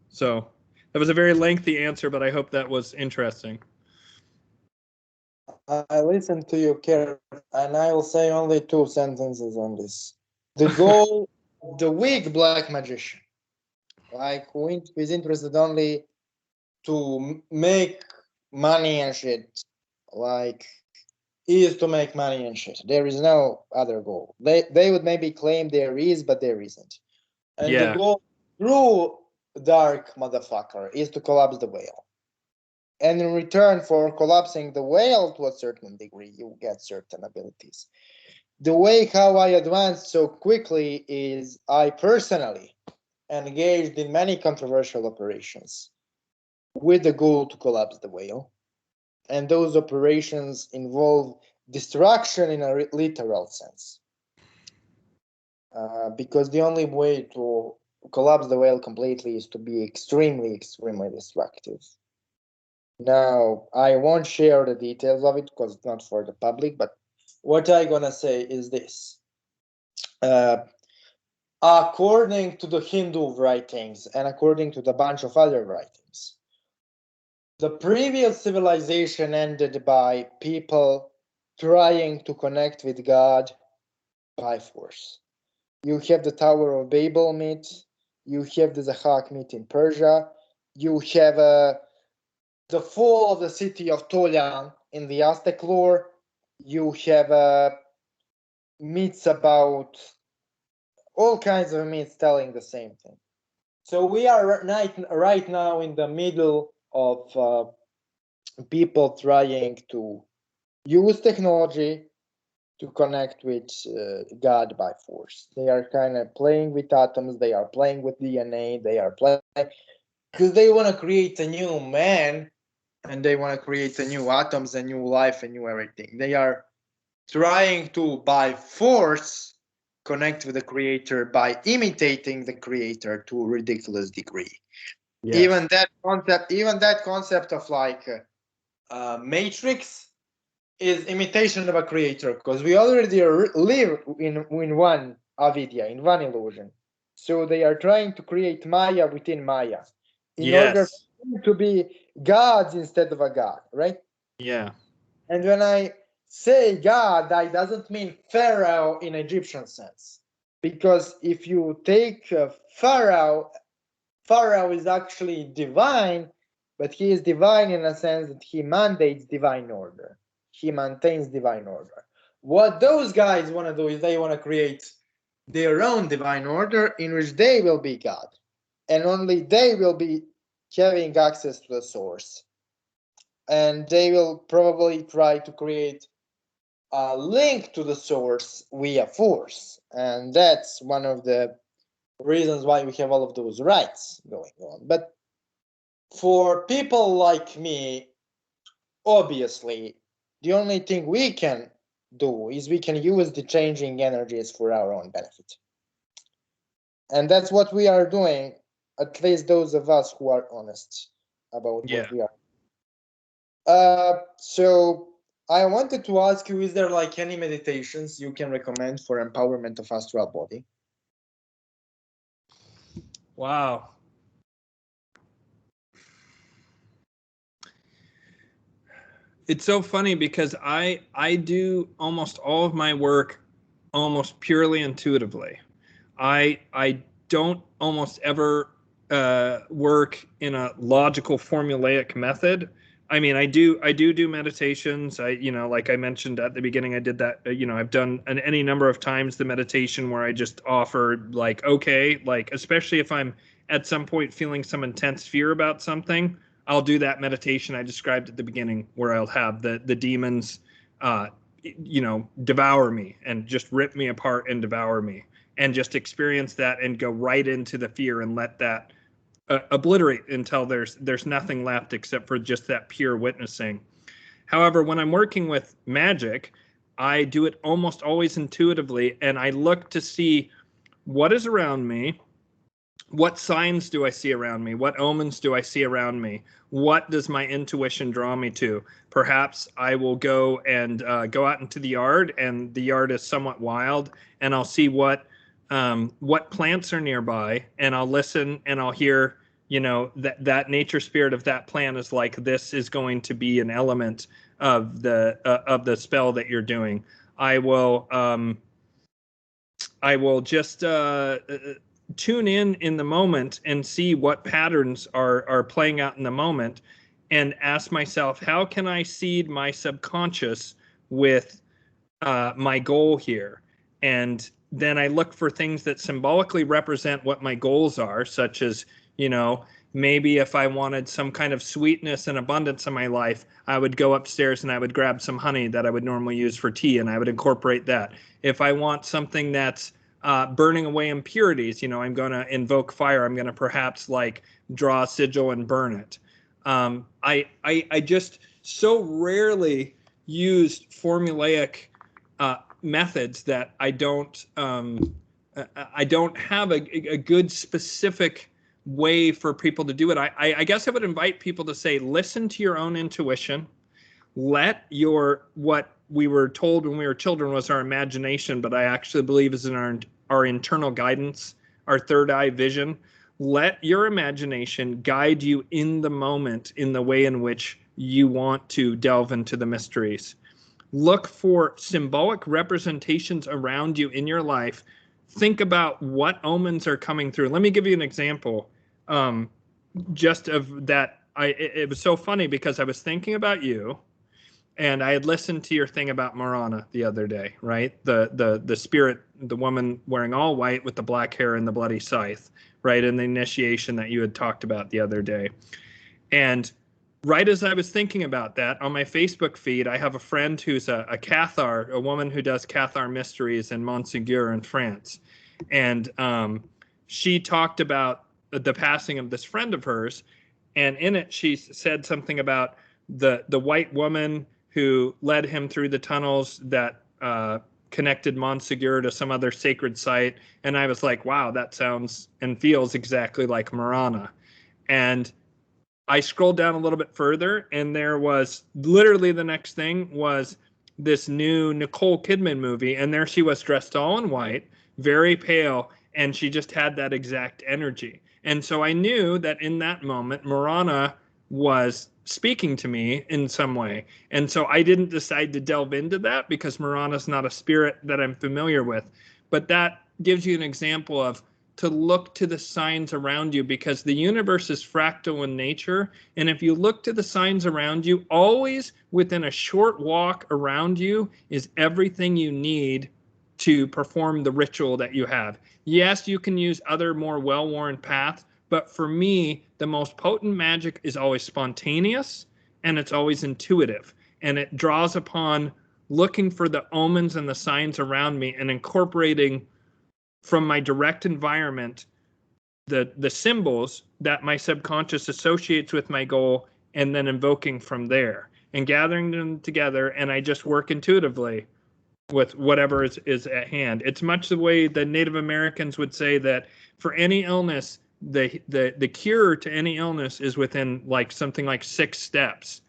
So that was a very lengthy answer, but I hope that was interesting. I listened to you carefully, and I will say only 2 sentences on this. The goal of the weak black magician, like who is interested only to make money and shit, like is to make money and shit. There is no other goal. They would maybe claim there is, but there isn't. And the goal through dark motherfucker is to collapse the whale. And in return for collapsing the whale to a certain degree, you get certain abilities. The way how I advanced so quickly is I personally engaged in many controversial operations with the goal to collapse the whale. And those operations involve destruction in a literal sense. Because the only way to collapse the whale completely is to be extremely, extremely destructive. Now, I won't share the details of it because it's not for the public, but what I'm gonna say is this. According to the Hindu writings and according to the bunch of other writings, the previous civilization ended by people trying to connect with God by force. You have the Tower of Babel myth, you have the Zahak myth in Persia, you have the fall of the city of Tolan in the Aztec lore, you have myths about all kinds of myths telling the same thing. So we are right now in the middle of people trying to use technology to connect with God by force. They are kind of playing with atoms, they are playing with DNA, they are playing because they want to create a new man and they want to create a new atoms, a new life, a new everything. They are trying to, by force, connect with the creator by imitating the creator to a ridiculous degree. Yes. Even that concept of like matrix is imitation of a creator because we already live in one avidya, in one illusion. So they are trying to create Maya within Maya in order to be gods instead of a god, right? Yeah. And when I say god, that doesn't mean Pharaoh in Egyptian sense. Because if you take Pharaoh is actually divine, but he is divine in a sense that he mandates divine order. He maintains divine order. What those guys want to do is they want to create their own divine order in which they will be God. And only they will be having access to the source. And they will probably try to create a link to the source via force. And that's one of the reasons why we have all of those rights going on. But for people like me, obviously, the only thing we can do is we can use the changing energies for our own benefit. And that's what we are doing, at least those of us who are honest about what we are. So I wanted to ask you, is there like any meditations you can recommend for empowerment of astral body? Wow. It's so funny because I do almost all of my work almost purely intuitively. I don't almost ever work in a logical formulaic method. I mean, I do meditations. Like I mentioned at the beginning, I did that. I've done any number of times the meditation where I just offer like, okay, like especially if I'm at some point feeling some intense fear about something, I'll do that meditation I described at the beginning where I'll have the demons, devour me and just rip me apart and devour me, and just experience that and go right into the fear and let that obliterate until there's nothing left except for just that pure witnessing. However, when I'm working with magic, I do it almost always intuitively, and I look to see what is around me. What signs do I see around me? What omens do I see around me? What does my intuition draw me to? Perhaps I will go and go out into the yard, and the yard is somewhat wild, and I'll see what plants are nearby, and I'll listen and I'll hear, that nature spirit of that plant is like, this is going to be an element of the spell that you're doing. I will just tune in the moment and see what patterns are playing out in the moment, and ask myself, how can I seed my subconscious with my goal here? And then I look for things that symbolically represent what my goals are, such as, maybe if I wanted some kind of sweetness and abundance in my life, I would go upstairs and I would grab some honey that I would normally use for tea, and I would incorporate that. If I want something that's burning away impurities. I'm going to invoke fire. I'm going to perhaps like draw a sigil and burn it. I just so rarely used formulaic methods that I don't have a good specific way for people to do it. I guess I would invite people to say, listen to your own intuition. Let what we were told when we were children was our imagination, but I actually believe is in our internal guidance, our third eye vision. Let your imagination guide you in the moment in the way in which you want to delve into the mysteries. Look for symbolic representations around you in your life. Think about what omens are coming through. Let me give you an example. Just of that, it was so funny because I was thinking about you, and I had listened to your thing about Marana the other day, right? The spirit, the woman wearing all white with the black hair and the bloody scythe, right? And the initiation that you had talked about the other day. And right as I was thinking about that, on my Facebook feed, I have a friend who's a Cathar, a woman who does Cathar mysteries in Montségur in France. And she talked about the passing of this friend of hers. And in it, she said something about the white woman who led him through the tunnels that connected Montségur to some other sacred site. And I was like, wow, that sounds and feels exactly like Marana. And I scrolled down a little bit further, and there was literally the next thing was this new Nicole Kidman movie. And there she was dressed all in white, very pale, and she just had that exact energy. And so I knew that in that moment, Marana was speaking to me in some way. And so I didn't decide to delve into that because Marana's not a spirit that I'm familiar with. But that gives you an example of to look to the signs around you, because the universe is fractal in nature. And if you look to the signs around you, always within a short walk around you is everything you need to perform the ritual that you have. Yes, you can use other more well-worn paths, but for me, the most potent magic is always spontaneous and it's always intuitive. And it draws upon looking for the omens and the signs around me and incorporating from my direct environment the symbols that my subconscious associates with my goal, and then invoking from there and gathering them together. And I just work intuitively with whatever is at hand. It's much the way the Native Americans would say that for any illness, the cure to any illness is within like something like 6 steps.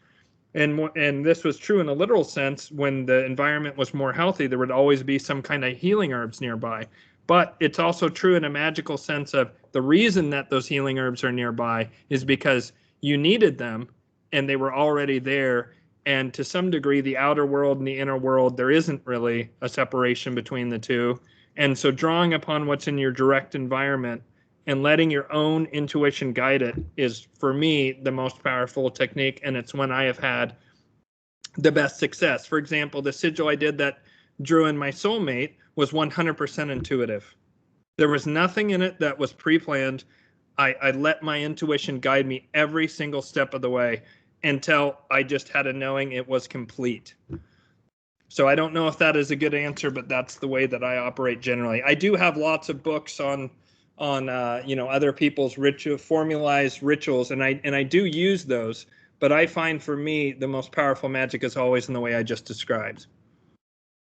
And this was true in a literal sense. When the environment was more healthy, there would always be some kind of healing herbs nearby. But it's also true in a magical sense of the reason that those healing herbs are nearby is because you needed them and they were already there. And to some degree, the outer world and the inner world, there isn't really a separation between the two. And so drawing upon what's in your direct environment and letting your own intuition guide it is, for me, the most powerful technique. And it's when I have had the best success. For example, the sigil I did that drew in my soulmate was 100% intuitive. There was nothing in it that was pre-planned. I let my intuition guide me every single step of the way until I just had a knowing it was complete. So I don't know if that is a good answer, but that's the way that I operate generally. I do have lots of books on other people's formalized rituals, and I do use those. But I find for me the most powerful magic is always in the way I just described.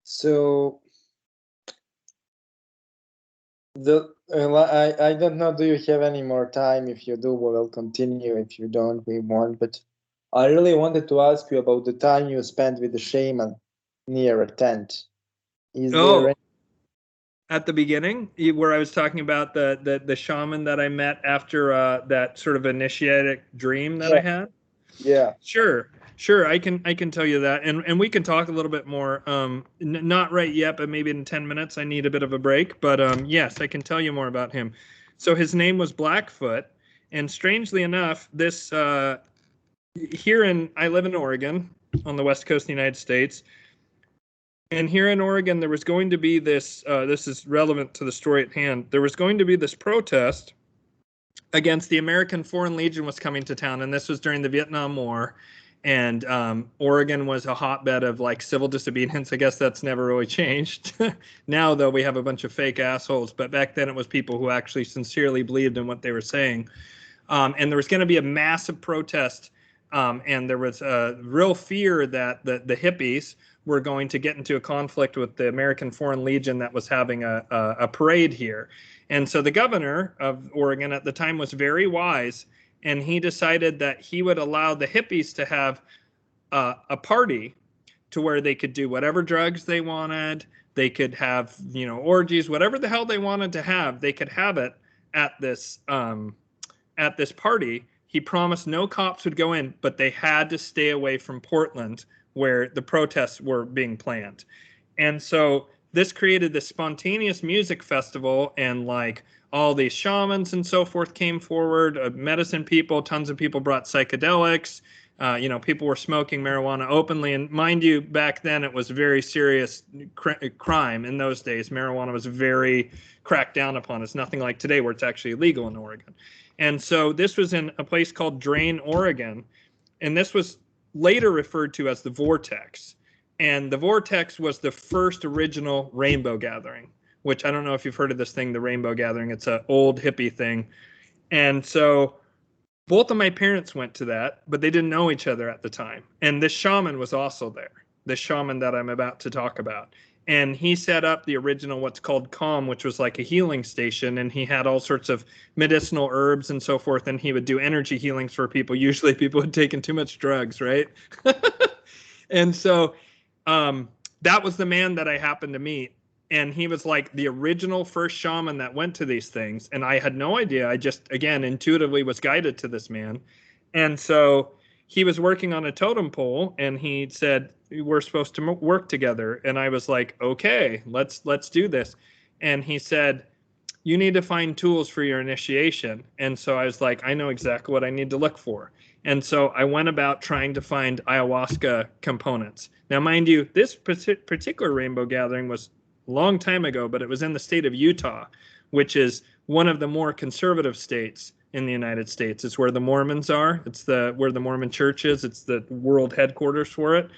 So I don't know, do you have any more time? If you do, we will continue. If you don't, we won't. But I really wanted to ask you about the time you spent with the shaman near a tent. Is there any... At the beginning, where I was talking about the shaman that I met after that sort of initiatic dream that I had? Yeah. Sure. I can tell you that, and we can talk a little bit more. Not right yet, but maybe in 10 minutes. I need a bit of a break, but yes, I can tell you more about him. So his name was Blackfoot, and strangely enough, this I live in Oregon on the west coast of the United States. And here in Oregon, there was going to be this, this is relevant to the story at hand. There was going to be this protest against the American Foreign Legion was coming to town, and this was during the Vietnam War. And Oregon was a hotbed of like civil disobedience. I guess that's never really changed. Now, though, we have a bunch of fake assholes. But back then, it was people who actually sincerely believed in what they were saying. And there was going to be a massive protest. And there was a real fear that the hippies were going to get into a conflict with the American Foreign Legion that was having a parade here. And so the governor of Oregon at the time was very wise, and he decided that he would allow the hippies to have a party to where they could do whatever drugs they wanted. They could have, orgies, whatever the hell they wanted to have. They could have it at this party. He promised no cops would go in, but they had to stay away from Portland, where the protests were being planned. And so this created this spontaneous music festival, and like all these shamans and so forth came forward, medicine people, tons of people brought psychedelics. People were smoking marijuana openly. And mind you, back then it was very serious crime in those days. Marijuana was very cracked down upon. It's nothing like today where it's actually illegal in Oregon. And so this was in a place called Drain, Oregon. And this was later referred to as the Vortex. And the Vortex was the first original rainbow gathering, which I don't know if you've heard of this thing, the Rainbow Gathering. It's an old hippie thing. And so both of my parents went to that, but they didn't know each other at the time. And this shaman was also there, the shaman that I'm about to talk about. And he set up the original, what's called Calm, which was like a healing station. And he had all sorts of medicinal herbs and so forth. And he would do energy healings for people. Usually people had taken too much drugs, right? And so that was the man that I happened to meet. And he was like the original first shaman that went to these things. And I had no idea. I just, again, intuitively was guided to this man. And so he was working on a totem pole, and he said, we're supposed to work together. And I was like, okay, let's do this. And he said, you need to find tools for your initiation. And so I was like, I know exactly what I need to look for. And so I went about trying to find ayahuasca components. Now, mind you, this particular rainbow gathering was a long time ago, but it was in the state of Utah, which is one of the more conservative states in the United States. It's where the Mormons are. It's where the Mormon church is. It's the world headquarters for it.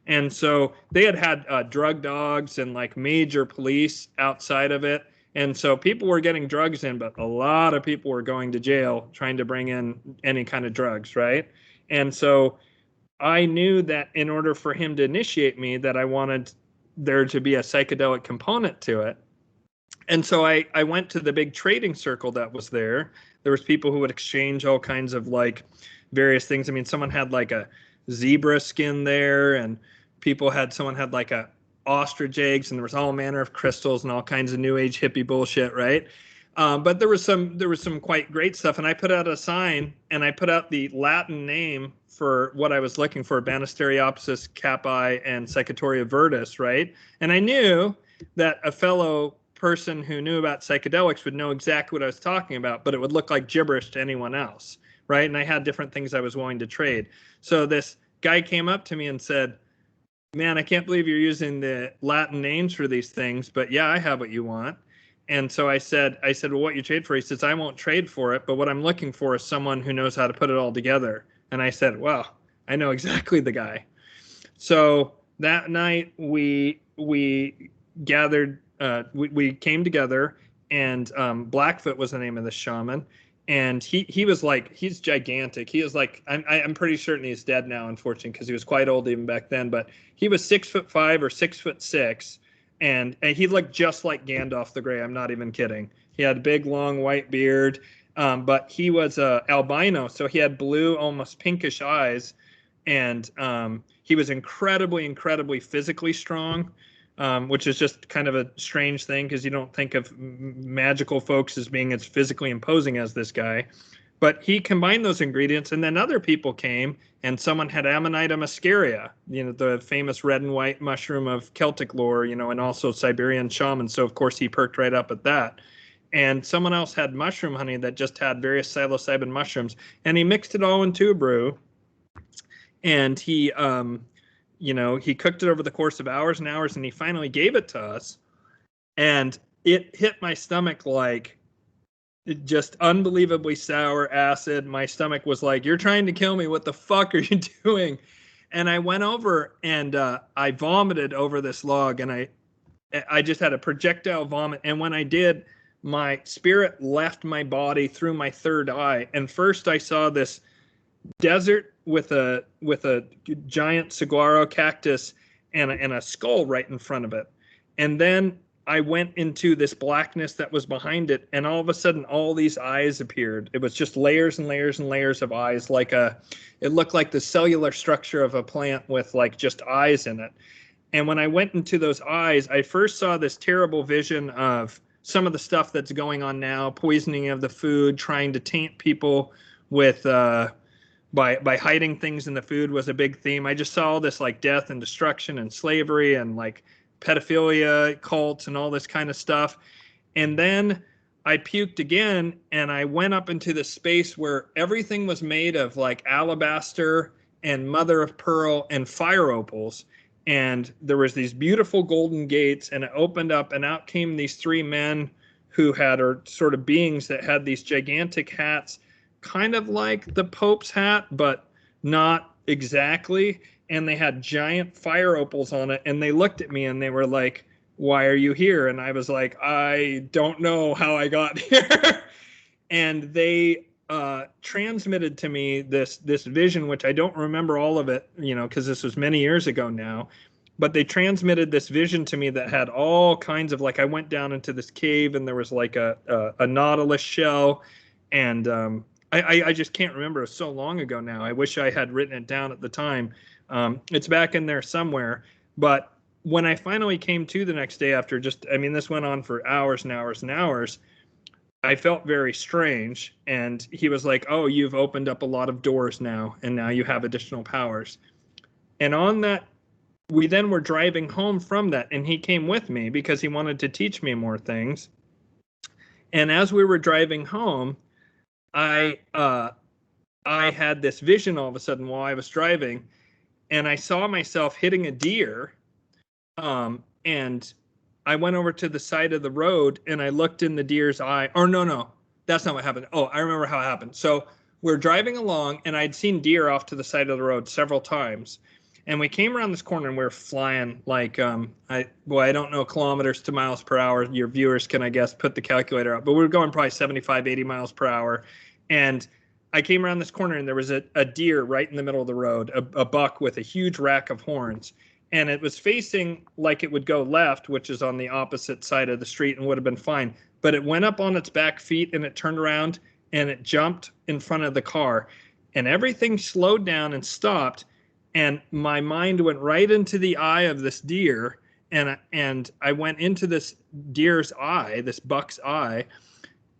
And so they had drug dogs and like major police outside of it. And so people were getting drugs in, but a lot of people were going to jail trying to bring in any kind of drugs, right? And so I knew that in order for him to initiate me, that I wanted there to be a psychedelic component to it. And so I went to the big trading circle that was there. There was people who would exchange all kinds of like various things. I mean, someone had like a zebra skin there, and someone had like a ostrich eggs, and there was all manner of crystals and all kinds of new age hippie bullshit, right? But there was some quite great stuff. And I put out a sign, and I put out the Latin name for what I was looking for, Banisteriopsis caapi and Psychotoria virtus, right? And I knew that a fellow person who knew about psychedelics would know exactly what I was talking about, but it would look like gibberish to anyone else, right? And I had different things I was willing to trade. So this guy came up to me and said, man, I can't believe you're using the Latin names for these things, but yeah, I have what you want. And so I said, well, what you trade for? He says, I won't trade for it, but what I'm looking for is someone who knows how to put it all together. And I said, well, I know exactly the guy. So that night we gathered, we came together, and Blackfoot was the name of the shaman. And he was like, he's gigantic. He is like, I'm pretty certain he's dead now, unfortunately, because he was quite old even back then. But he was 6'5" or 6'6", and he looked just like Gandalf the Grey. I'm not even kidding. He had a big, long white beard, but he was albino, so he had blue, almost pinkish eyes, and he was incredibly, incredibly physically strong. Which is just kind of a strange thing, because you don't think of magical folks as being as physically imposing as this guy. But he combined those ingredients, and then other people came, and someone had Amanita muscaria, the famous red and white mushroom of Celtic lore, and also Siberian shaman. So, of course, he perked right up at that. And someone else had mushroom honey that just had various psilocybin mushrooms, and he mixed it all into a brew, and he cooked it over the course of hours and hours, and he finally gave it to us. And it hit my stomach like just unbelievably sour acid. My stomach was like, "You're trying to kill me. What the fuck are you doing?" And I went over and I vomited over this log, and I just had a projectile vomit. And when I did, my spirit left my body through my third eye. And first, I saw this desert with a giant saguaro cactus and a skull right in front of it. And then I went into this blackness that was behind it, and all of a sudden, all these eyes appeared. It was just layers and layers and layers of eyes, it looked like the cellular structure of a plant with like just eyes in it. And when I went into those eyes, I first saw this terrible vision of some of the stuff that's going on now, poisoning of the food, trying to taint people with by hiding things in the food was a big theme. I just saw all this like death and destruction and slavery and like pedophilia cults and all this kind of stuff. And then I puked again, and I went up into this space where everything was made of like alabaster and mother of pearl and fire opals. And there was these beautiful golden gates, and it opened up, and out came these three men who had, or sort of beings that had these gigantic hats, kind of like the Pope's hat, but not exactly. And they had giant fire opals on it. And they looked at me and they were like, "Why are you here?" And I was like, "I don't know how I got here." And they transmitted to me this vision, which I don't remember all of it, because this was many years ago now. But they transmitted this vision to me that had all kinds of, like, I went down into this cave and there was like a nautilus shell, and I just can't remember. It was so long ago now. I wish I had written it down at the time. It's back in there somewhere. But when I finally came to the next day after this went on for hours and hours and hours, I felt very strange. And he was like, "Oh, you've opened up a lot of doors now, and now you have additional powers." And on that, we then were driving home from that, and he came with me because he wanted to teach me more things. And as we were driving home, I had this vision all of a sudden while I was driving, and I saw myself hitting a deer. And I went over to the side of the road and I looked in the deer's eye. Or no, that's not what happened. Oh, I remember how it happened. So we're driving along, and I'd seen deer off to the side of the road several times. And we came around this corner and we were flying like, I don't know kilometers to miles per hour. Your viewers can, I guess, put the calculator up. But we were going probably 75, 80 miles per hour. And I came around this corner and there was a deer right in the middle of the road, a buck with a huge rack of horns. And it was facing like it would go left, which is on the opposite side of the street, and would have been fine. But it went up on its back feet and it turned around and it jumped in front of the car. And everything slowed down and stopped. And my mind went right into the eye of this deer. And I went into this deer's eye, this buck's eye.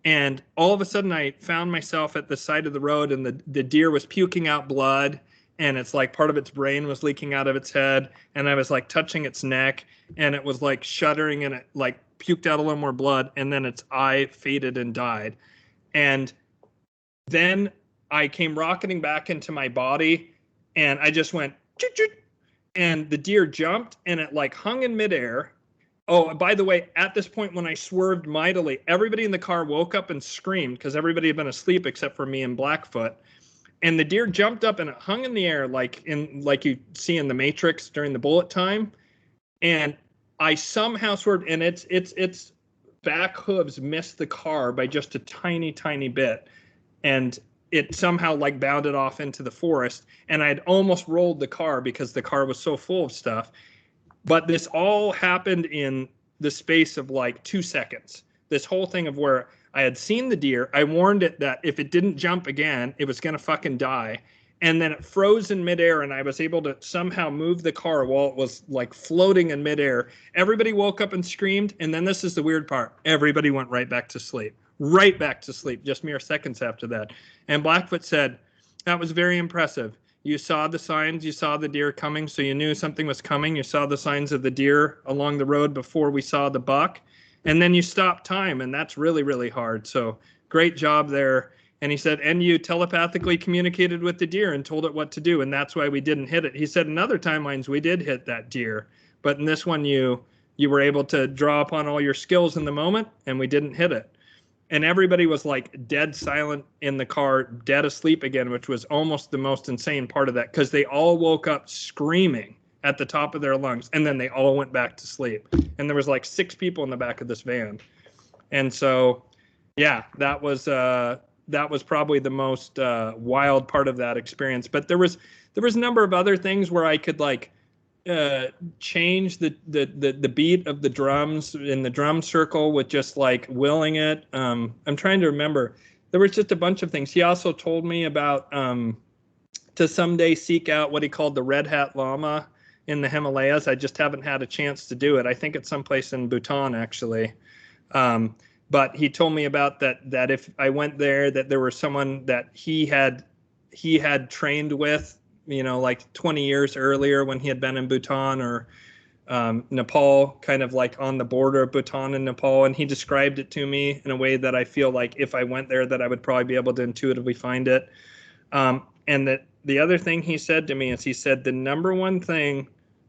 And all of a sudden I found myself at the side of the road, and the deer was puking out blood, and it's like part of its brain was leaking out of its head. And I was like touching its neck, and it was like shuddering, and it like puked out a little more blood, and then its eye faded and died. And then I came rocketing back into my body, and I just went, choot, choot, and the deer jumped, and it like hung in midair. Oh, by the way, at this point, when I swerved mightily, everybody in the car woke up and screamed because everybody had been asleep except for me and Blackfoot. And the deer jumped up and it hung in the air like you see in the Matrix during the bullet time. And I somehow swerved, and its back hooves missed the car by just a tiny, tiny bit. And it somehow like bounded off into the forest. And I'd almost rolled the car because the car was so full of stuff. But this all happened in the space of like 2 seconds. This whole thing of where I had seen the deer, I warned it that if it didn't jump again, it was going to fucking die. And then it froze in midair, and I was able to somehow move the car while it was like floating in midair. Everybody woke up and screamed. And then this is the weird part. Everybody went right back to sleep, just mere seconds after that. And Blackfoot said, "That was very impressive. You saw the signs, you saw the deer coming, so you knew something was coming. You saw the signs of the deer along the road before we saw the buck. And then you stopped time, and that's really, really hard. So great job there." And he said, "And you telepathically communicated with the deer and told it what to do, and that's why we didn't hit it." He said, "In other timelines, we did hit that deer. But in this one, you were able to draw upon all your skills in the moment, and we didn't hit it." and everybody was like dead silent in the car, dead asleep again, which was almost the most insane part of that, because they all woke up screaming at the top of their lungs, and then they all went back to sleep. And there was like 6 people in the back of this van. And so, yeah, that was probably the most wild part of that experience. But there was a number of other things where I could like change the beat of the drums in the drum circle with just like willing it. I'm trying to remember. There was just a bunch of things. He also told me about to someday seek out what he called the Red Hat Lama in the Himalayas. I just haven't had a chance to do it. I think it's someplace in Bhutan, actually. But he told me about that if I went there, that there was someone that he had trained with, like 20 years earlier when he had been in Bhutan or Nepal, kind of like on the border of Bhutan and Nepal. And he described it to me in a way that I feel like if I went there, that I would probably be able to intuitively find it. And that the other thing he said to me is, he said the number one thing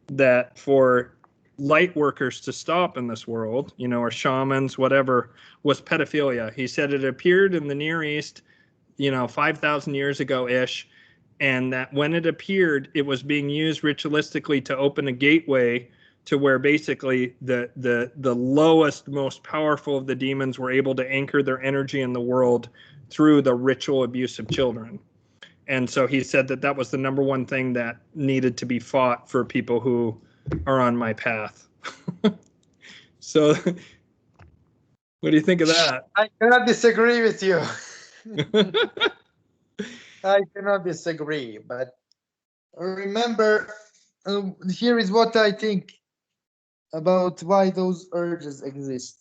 that for light workers to stop in this world, or shamans, whatever, was pedophilia. He said it appeared in the Near East, 5,000 years ago-ish, and that when it appeared, it was being used ritualistically to open a gateway to where basically the lowest, most powerful of the demons were able to anchor their energy in the world through the ritual abuse of children. And so he said that was the number one thing that needed to be fought for people who are on my path. So what do you think of that? I cannot disagree with you. I cannot disagree, but remember, here is what I think about why those urges exist.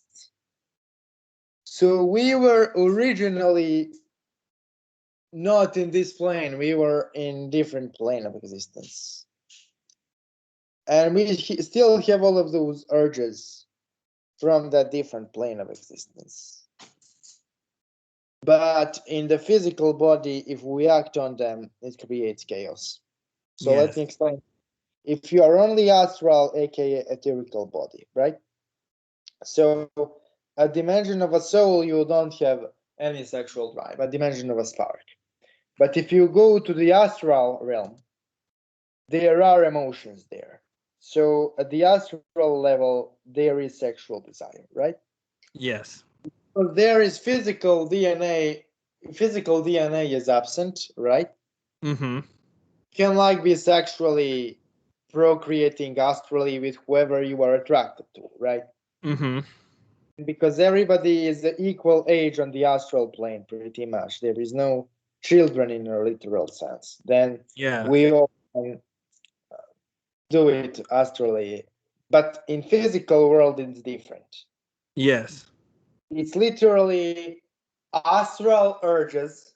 So we were originally not in this plane, we were in different plane of existence. And we still have all of those urges from that different plane of existence. But in the physical body, if we act on them, it creates chaos. So yes. Let me explain. If you are only astral, aka etherical body, right? So a dimension of a soul, you don't have any sexual drive, a dimension of a spark. But if you go to the astral realm, there are emotions there. So at the astral level, there is sexual desire, right? Yes. But there is physical DNA. Physical DNA is absent, right? Mm-hmm. Can like be sexually procreating astrally with whoever you are attracted to, right? Mm-hmm. Because everybody is the equal age on the astral plane, pretty much. There is no children in a literal sense. Then we all can do it astrally, but in physical world it's different. Yes. It's literally astral urges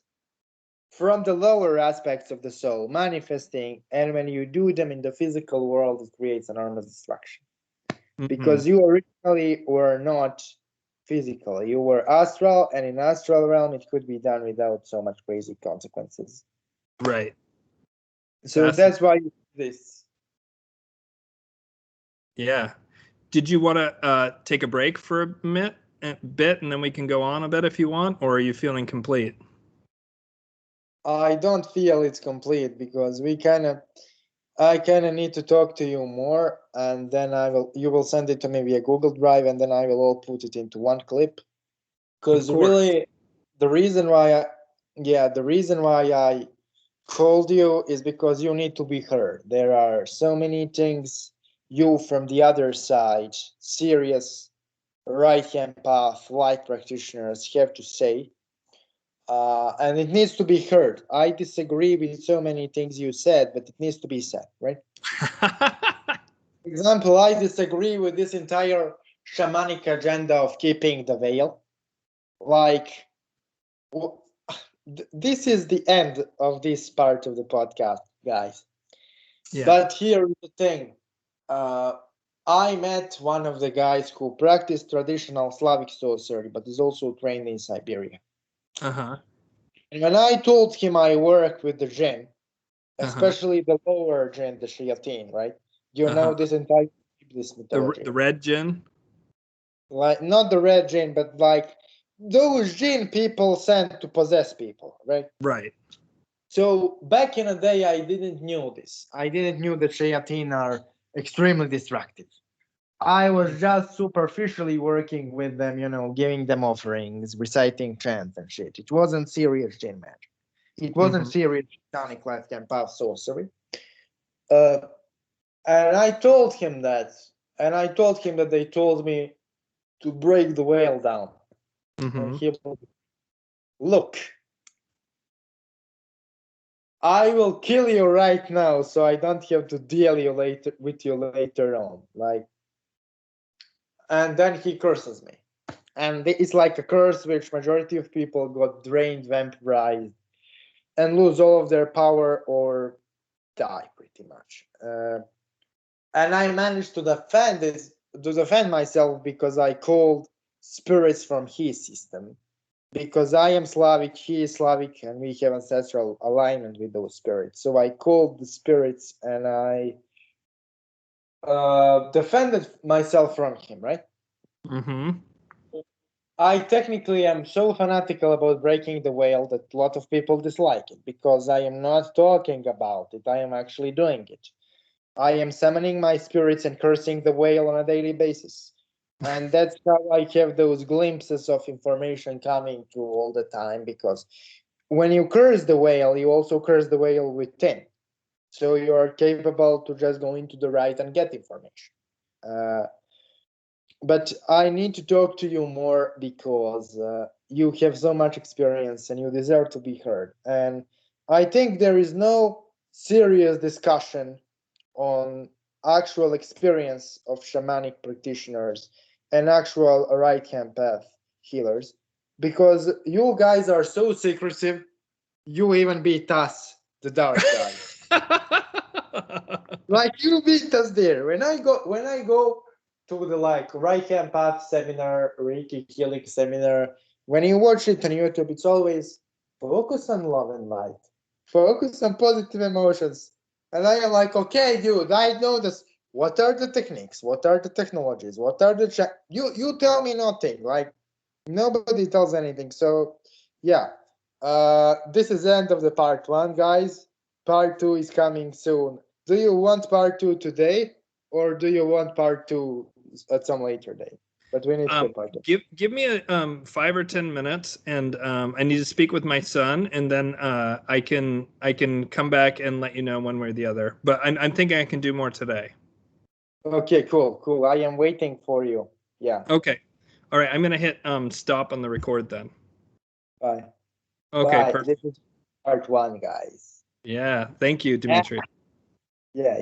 from the lower aspects of the soul manifesting, and when you do them in the physical world, it creates enormous destruction. Mm-hmm. Because you originally were not physical, you were astral, and in astral realm it could be done without so much crazy consequences. Right. So that's why this. Yeah. Did you want to take a break for a bit, and then we can go on a bit if you want, or are you feeling complete? I don't feel it's complete because I kind of need to talk to you more, and then you will send it to me via Google Drive, and then I will all put it into one clip. Because really, the reason why I called you is because you need to be heard. There are so many things you from the other side, serious right-hand path, light practitioners have to say. And it needs to be heard. I disagree with so many things you said, but it needs to be said, right? For example, I disagree with this entire shamanic agenda of keeping the veil. Like, this is the end of this part of the podcast, guys. Yeah. But here is the thing. I met one of the guys who practiced traditional Slavic sorcery, but is also trained in Siberia. Uh-huh. And when I told him I work with the jinn, especially the lower jinn, the shayateen, right? You know this entire mythology. The red jinn? Like, not the red jinn, but like those jinn people sent to possess people, right? Right. So back in the day, I didn't knew this. I didn't knew that shayateen are extremely destructive. I was just superficially working with them, giving them offerings, reciting chants and shit. It wasn't serious jinn magic. It wasn't serious satanic life camp path sorcery. Uh, and I told him that, and I told him that they told me to break the whale down. And he told me, look, I will kill you right now, so I don't have to deal with you later on. And then he curses me. And it's like a curse which majority of people got drained, vampirized, and lose all of their power or die pretty much. And I managed to defend myself because I called spirits from his system. Because I am Slavic, he is Slavic, and we have ancestral alignment with those spirits. So I called the spirits and I defended myself from him, right? I technically am so fanatical about breaking the whale that a lot of people dislike it because I am not talking about it. I am actually doing it. I am summoning my spirits and cursing the whale on a daily basis. And that's how I have those glimpses of information coming through all the time, because when you curse the whale, you also curse the whale within. So you are capable to just go into the right and get information. But I need to talk to you more because you have so much experience and you deserve to be heard. And I think there is no serious discussion on actual experience of shamanic practitioners and actual right hand path healers, because you guys are so secretive. You even beat us, the dark guys. Like you beat us there. When I go to the right hand path seminar, Reiki healing seminar, when you watch it on YouTube, it's always focus on love and light, focus on positive emotions. And I am like, okay, dude, I know this. What are the techniques? What are the technologies? What are the you tell me nothing. Like nobody tells anything. So yeah. This is the end of the part 1, guys. Part 2 is coming soon. Do you want part 2 today, or do you want part 2 at some later date? But we need to get part 2. Give me a 5 or 10 minutes, and I need to speak with my son, and then I can come back and let you know one way or the other. But I'm thinking I can do more today. Okay, cool. I am waiting for you. Yeah. Okay. All right. I'm gonna hit stop on the record then. Bye. Okay. Bye. Perfect. This is part 1, guys. Yeah. Thank you, Dimitri. Yeah.